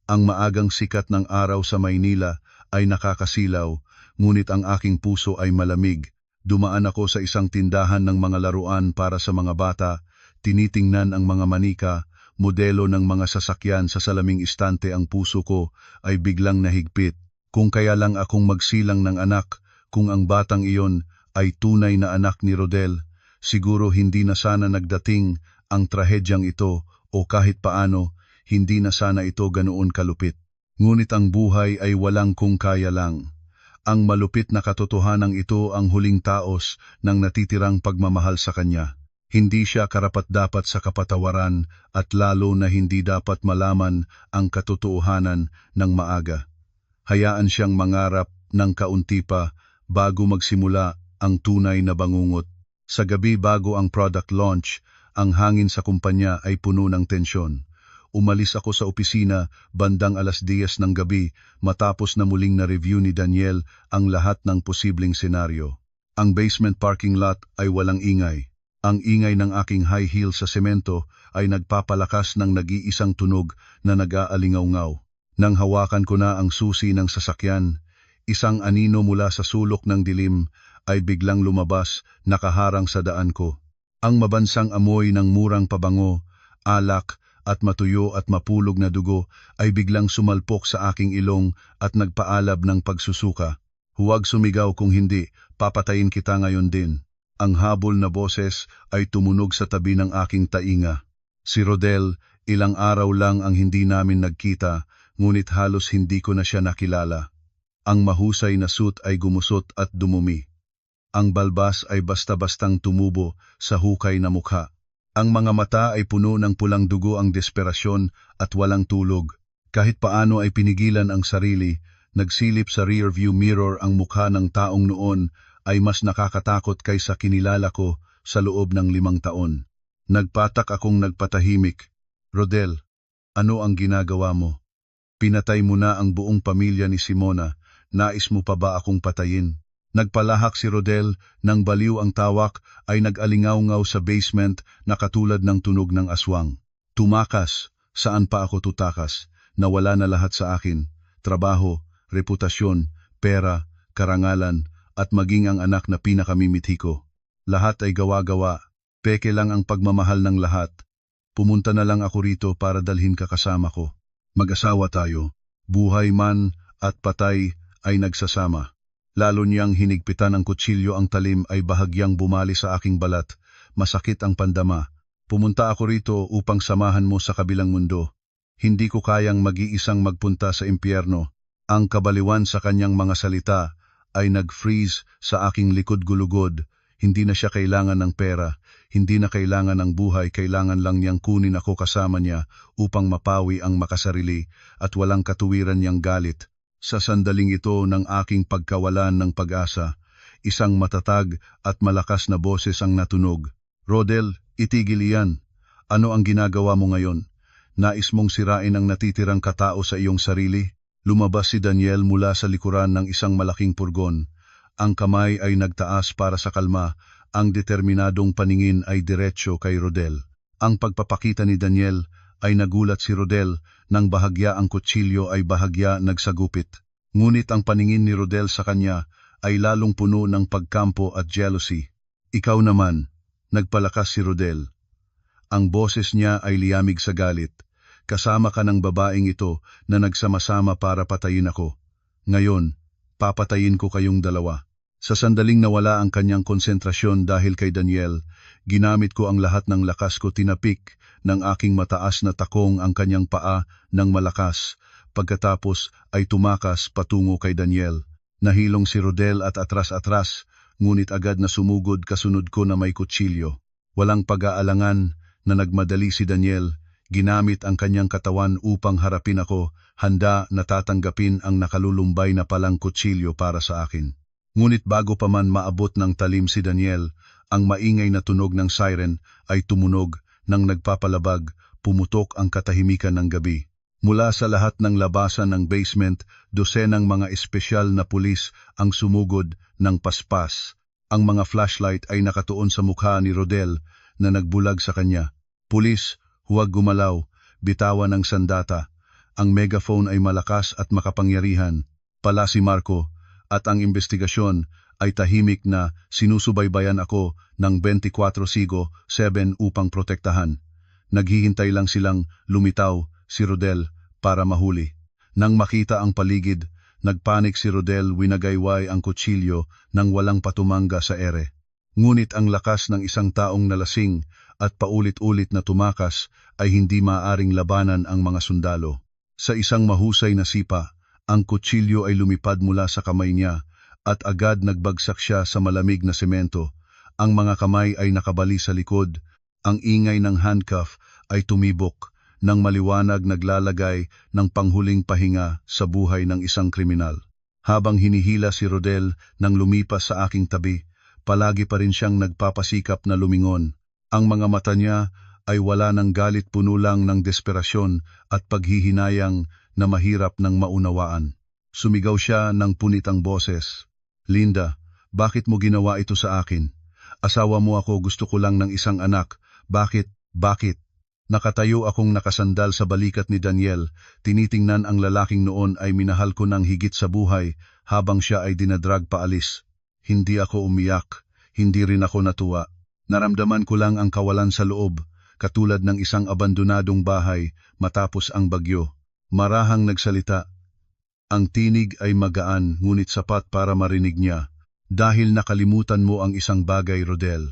Ang maagang sikat ng araw sa Maynila ay nakakasilaw, ngunit ang aking puso ay malamig. Dumaan ako sa isang tindahan ng mga laruan para sa mga bata, tinitingnan ang mga manika, modelo ng mga sasakyan sa salaming istante. Ang puso ko ay biglang nahigpit. Kung kaya lang akong magsilang ng anak, kung ang batang iyon ay tunay na anak ni Rodel, siguro hindi na sana nagdating ang trahedyang ito o kahit paano, hindi na sana ito ganoon kalupit. Ngunit ang buhay ay walang kung kaya lang. Ang malupit na katotohanang ito ang huling taos ng natitirang pagmamahal sa kanya. Hindi siya karapat-dapat sa kapatawaran at lalo na hindi dapat malaman ang katotohanan ng maaga. Hayaan siyang mangarap ng kaunti pa bago magsimula ang tunay na bangungot. Sa gabi bago ang product launch, ang hangin sa kumpanya ay puno ng tensyon. Umalis ako sa opisina bandang 10:00 ng gabi matapos na muling na-review ni Daniel ang lahat ng posibleng senaryo. Ang basement parking lot ay walang ingay. Ang ingay ng aking high heel sa semento ay nagpapalakas ng nag-iisang tunog na nag-aalingaw-ngaw. Nang hawakan ko na ang susi ng sasakyan, isang anino mula sa sulok ng dilim ay biglang lumabas, nakaharang sa daan ko. Ang mabansang amoy ng murang pabango, alak at matuyo at mapulog na dugo ay biglang sumalpok sa aking ilong at nagpaalab ng pagsusuka. Huwag sumigaw kung hindi, papatayin kita ngayon din. Ang habol na boses ay tumunog sa tabi ng aking tainga. Si Rodel, ilang araw lang ang hindi namin nagkita, ngunit halos hindi ko na siya nakilala. Ang mahusay na suit ay gumusot at dumumi. Ang balbas ay basta-bastang tumubo sa hukay na mukha. Ang mga mata ay puno ng pulang dugo, ang desperasyon at walang tulog. Kahit paano ay pinigilan ang sarili, nagsilip sa rearview mirror ang mukha ng taong noon ay mas nakakatakot kaysa kinilala ko sa loob ng 5 taon. Nagpatak akong nagpatahimik. Rodel, ano ang ginagawa mo? Pinatay mo na ang buong pamilya ni Simona, nais mo pa ba akong patayin? Nagpalahak si Rodel, nang baliw ang tawak ay nag-alingaw-ngaw sa basement na katulad ng tunog ng aswang. Tumakas, saan pa ako tutakas? Nawala na lahat sa akin, trabaho, reputasyon, pera, karangalan, at maging ang anak na pinakamimithi ko. Lahat ay gawa-gawa, peke lang ang pagmamahal ng lahat. Pumunta na lang ako rito para dalhin ka kasama ko. Mag-asawa tayo, buhay man at patay ay nagsasama. Lalo niyang hinigpitan ng kutsilyo, ang talim ay bahagyang bumali sa aking balat. Masakit ang pandama. Pumunta ako rito upang samahan mo sa kabilang mundo. Hindi ko kayang mag-iisang magpunta sa impyerno. Ang kabaliwan sa kanyang mga salita ay nag-freeze sa aking likod gulugod. Hindi na siya kailangan ng pera, hindi na kailangan ng buhay, kailangan lang niyang kunin ako kasama niya upang mapawi ang makasarili at walang katuwiran niyang galit. Sa sandaling ito ng aking pagkawalan ng pag-asa, isang matatag at malakas na boses ang natunog. Rodel, itigil iyan. Ano ang ginagawa mo ngayon? Nais mong sirain ang natitirang katao sa iyong sarili? Lumabas si Daniel mula sa likuran ng isang malaking purgon. Ang kamay ay nagtaas para sa kalma, ang determinadong paningin ay diretsyo kay Rodel. Ang pagpapakita ni Daniel ay nagulat si Rodel, nang bahagya ang kutsilyo ay bahagya nagsagupit. Ngunit ang paningin ni Rodel sa kanya ay lalong puno ng pagkampo at jealousy. Ikaw naman, nagpalakas si Rodel. Ang boses niya ay liyamig sa galit. Kasama ka ng babaeng ito na nagsama-sama para patayin ako. Ngayon, papatayin ko kayong dalawa. Sa sandaling nawala ang kanyang konsentrasyon dahil kay Daniel, ginamit ko ang lahat ng lakas ko, tinapik ng aking mataas na takong ang kanyang paa ng malakas. Pagkatapos ay tumakas patungo kay Daniel. Nahilong si Rodel at atras-atras, ngunit agad na sumugod kasunod ko na may kutsilyo. Walang pag-aalangan na nagmadali si Daniel, ginamit ang kanyang katawan upang harapin ako, handa na tatanggapin ang nakalulumbay na palang kutsilyo para sa akin. Ngunit bago pa man maabot ng talim si Daniel, ang maingay na tunog ng siren ay tumunog. Nang nagpapalabag, pumutok ang katahimikan ng gabi. Mula sa lahat ng labasan ng basement, dosenang mga espesyal na pulis ang sumugod ng paspas. Ang mga flashlight ay nakatuon sa mukha ni Rodel na nagbulag sa kanya. Pulis, huwag gumalaw, bitawan ang sandata. Ang megaphone ay malakas at makapangyarihan. Pala si Marco, at ang investigasyon ay tahimik na sinusubaybayan ako ng 24/7 upang protektahan. Naghihintay lang silang lumitaw si Rodel para mahuli. Nang makita ang paligid, nagpanik si Rodel, winagayway ang kutsilyo nang walang patumangga sa ere. Ngunit ang lakas ng isang taong nalasing at paulit-ulit na tumakas ay hindi maaaring labanan ang mga sundalo. Sa isang mahusay na sipa, ang kutsilyo ay lumipad mula sa kamay niya at agad nagbagsak siya sa malamig na semento. Ang mga kamay ay nakabali sa likod, ang ingay ng handcuff ay tumibok, nang maliwanag naglalagay ng panghuling pahinga sa buhay ng isang kriminal. Habang hinihila si Rodel nang lumipas sa aking tabi, palagi pa rin siyang nagpapasikap na lumingon. Ang mga mata niya ay wala ng galit, puno lang ng desperasyon at paghihinayang na mahirap ng maunawaan. Sumigaw siya ng punitang boses. Linda, bakit mo ginawa ito sa akin? Asawa mo ako, gusto ko lang ng isang anak. Bakit? Nakatayo akong nakasandal sa balikat ni Daniel, tinitingnan ang lalaking noon ay minahal ko ng higit sa buhay habang siya ay dinadrag paalis. Hindi ako umiyak, hindi rin ako natuwa. Naramdaman ko lang ang kawalan sa loob, katulad ng isang abandonadong bahay matapos ang bagyo. Marahang nagsalita. Ang tinig ay magaan ngunit sapat para marinig niya. Dahil nakalimutan mo ang isang bagay, Rodel.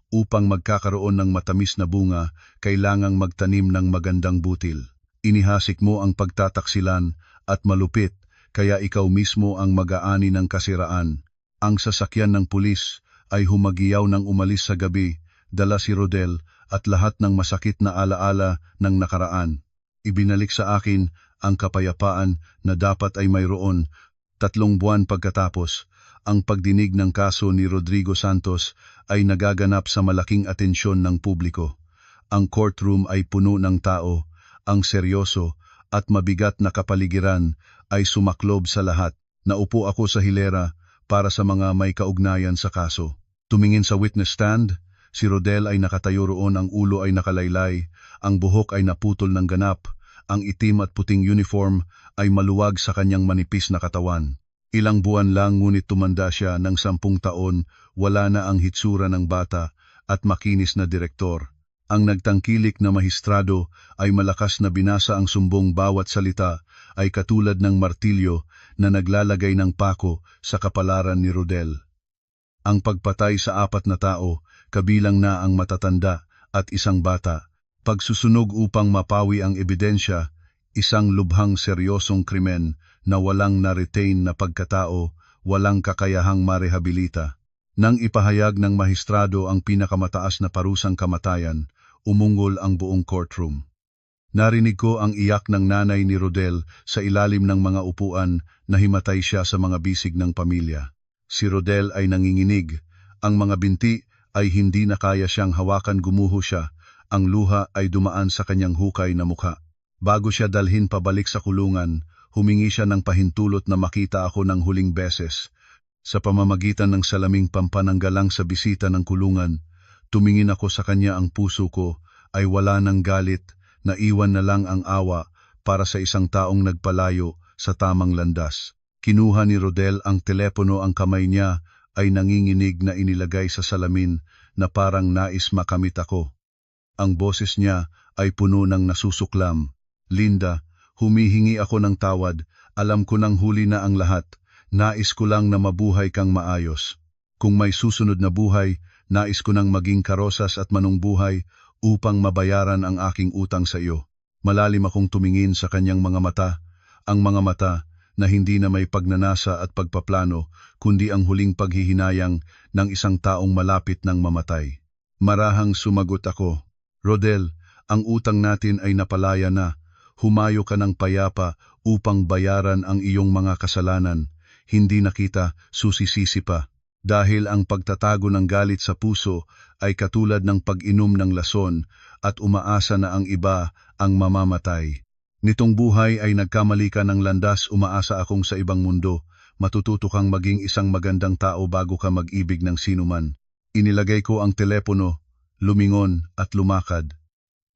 Upang magkakaroon ng matamis na bunga, kailangang magtanim ng magandang butil. Inihasik mo ang pagtataksilan at malupit, kaya ikaw mismo ang mag-aani ng kasiraan. Ang sasakyan ng pulis ay humagiyaw nang umalis sa gabi, dala si Rodel at lahat ng masakit na alaala ng nakaraan. Ibinalik sa akin ang kapayapaan na dapat ay mayroon. 3 buwan pagkatapos, ang pagdinig ng kaso ni Rodrigo Santos ay nagaganap sa malaking atensyon ng publiko. Ang courtroom ay puno ng tao, ang seryoso at mabigat na kapaligiran ay sumaklob sa lahat. Naupo ako sa hilera para sa mga may kaugnayan sa kaso. Tumingin sa witness stand, si Rodel ay nakatayo roon, ang ulo ay nakalaylay, ang buhok ay naputol ng ganap, ang itim at puting uniform ay maluwag sa kanyang manipis na katawan. Ilang buwan lang ngunit tumanda siya ng 10 taon, wala na ang hitsura ng bata at makinis na direktor. Ang nagtangkilik na mahistrado ay malakas na binasa, ang sumbong bawat salita ay katulad ng martilyo na naglalagay ng pako sa kapalaran ni Rodel. Ang pagpatay sa 4 na tao, kabilang na ang matatanda at isang bata, pagsusunog upang mapawi ang ebidensya, isang lubhang seryosong krimen na walang na-retain na pagkatao, walang kakayahang marehabilita. Nang ipahayag ng mahistrado ang pinakamataas na parusang kamatayan, umungol ang buong courtroom. Narinig ko ang iyak ng nanay ni Rodel sa ilalim ng mga upuan, na himatay siya sa mga bisig ng pamilya. Si Rodel ay nanginginig, ang mga binti ay hindi na kaya siyang hawakan, gumuho siya, ang luha ay dumaan sa kanyang hukay na mukha. Bago siya dalhin pabalik sa kulungan, humingi siya ng pahintulot na makita ako ng huling beses. Sa pamamagitan ng salaming pampananggalang sa bisita ng kulungan, tumingin ako sa kanya, ang puso ko ay wala ng galit, naiwan na lang ang awa para sa isang taong nagpalayo sa tamang landas. Kinuha ni Rodel ang telepono, ang kamay niya ay nanginginig na inilagay sa salamin na parang nais makamit ako. Ang boses niya ay puno ng nasusuklam. Linda, humihingi ako ng tawad, alam ko nang huli na ang lahat, nais ko lang na mabuhay kang maayos. Kung may susunod na buhay, nais ko nang maging karosas at manungbuhay upang mabayaran ang aking utang sa iyo. Malalim akong tumingin sa kanyang mga mata, ang mga mata na hindi na may pagnanasa at pagpaplano, kundi ang huling paghihinayang ng isang taong malapit ng mamatay. Marahang sumagot ako, Rodel, ang utang natin ay napalaya na. Humayo ka ng payapa upang bayaran ang iyong mga kasalanan. Hindi na kita susisisi pa. Dahil ang pagtatago ng galit sa puso ay katulad ng pag-inom ng lason at umaasa na ang iba ang mamamatay. Nitong buhay ay nagkamali ka ng landas, umaasa akong sa ibang mundo, matututo kang maging isang magandang tao bago ka mag-ibig ng sinuman. Inilagay ko ang telepono, lumingon at lumakad.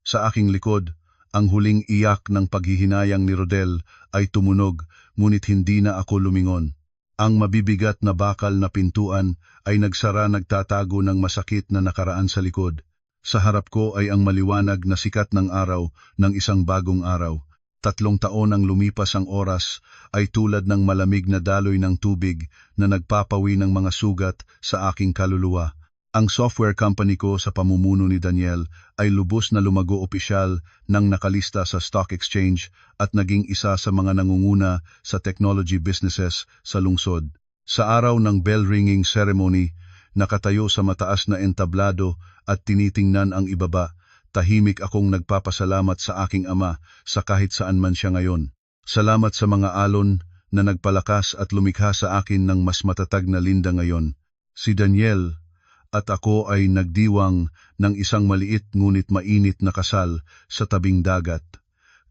Sa aking likod, ang huling iyak ng paghihinayang ni Rodel ay tumunog, ngunit hindi na ako lumingon. Ang mabibigat na bakal na pintuan ay nagsara, nagtatago ng masakit na nakaraan sa likod. Sa harap ko ay ang maliwanag na sikat ng araw ng isang bagong araw. 3 taon ang lumipas, ang oras ay tulad ng malamig na daloy ng tubig na nagpapawi ng mga sugat sa aking kaluluwa. Ang software company ko sa pamumuno ni Daniel ay lubos na lumago, opisyal nang nakalista sa stock exchange at naging isa sa mga nangunguna sa technology businesses sa lungsod. Sa araw ng bell ringing ceremony, nakatayo sa mataas na entablado at tinitingnan ang ibaba. Tahimik akong nagpapasalamat sa aking Ama sa kahit saan man siya ngayon. Salamat sa mga alon na nagpalakas at lumikha sa akin ng mas matatag na Linda ngayon. Si Daniel at ako ay nagdiwang ng isang maliit ngunit mainit na kasal sa tabing dagat.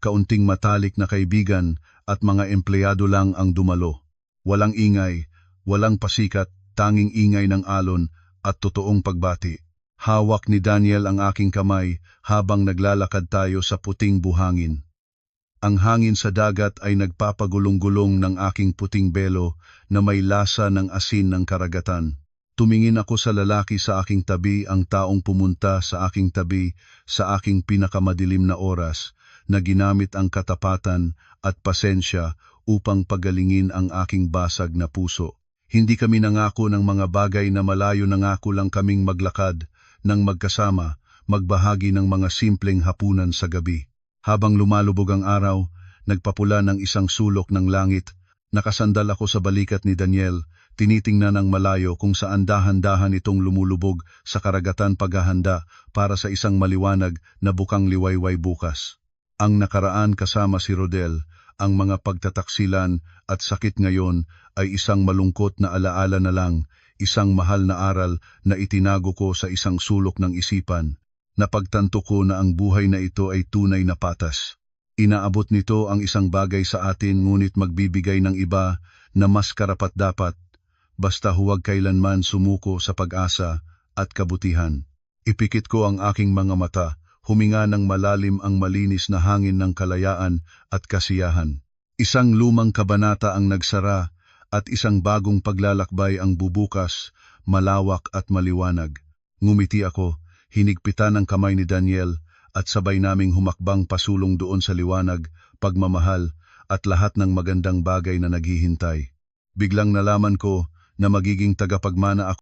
Kaunting matalik na kaibigan at mga empleyado lang ang dumalo. Walang ingay, walang pasikat, tanging ingay ng alon at totoong pagbati. Hawak ni Daniel ang aking kamay habang naglalakad tayo sa puting buhangin. Ang hangin sa dagat ay nagpapagulong-gulong ng aking puting belo na may lasa ng asin ng karagatan. Tumingin ako sa lalaki sa aking tabi, ang taong pumunta sa aking tabi sa aking pinakamadilim na oras, na ginamit ang katapatan at pasensya upang pagalingin ang aking basag na puso. Hindi kami nangako ng mga bagay na malayo, nangako lang kaming maglakad nang magkasama, magbahagi ng mga simpleng hapunan sa gabi. Habang lumalubog ang araw, nagpapula ng isang sulok ng langit, nakasandal ako sa balikat ni Daniel, tinitingnan ng malayo kung saan dahan-dahan itong lumulubog sa karagatan, paghahanda para sa isang maliwanag na bukang liwayway bukas. Ang nakaraan kasama si Rodel, ang mga pagtataksilan at sakit ngayon ay isang malungkot na alaala na lang, isang mahal na aral na itinago ko sa isang sulok ng isipan. Napagtanto ko na ang buhay na ito ay tunay na patas. Inaabot nito ang isang bagay sa atin, ngunit magbibigay ng iba na mas karapat-dapat, basta huwag kailanman sumuko sa pag-asa at kabutihan. Ipikit ko ang aking mga mata, huminga ng malalim ang malinis na hangin ng kalayaan at kasiyahan. Isang lumang kabanata ang nagsara at isang bagong paglalakbay ang bubukas, malawak at maliwanag. Ngumiti ako, hinigpitan ang kamay ni Daniel at sabay naming humakbang pasulong doon sa liwanag, pagmamahal at lahat ng magandang bagay na naghihintay. Biglang nalaman ko na magiging tagapagmana ako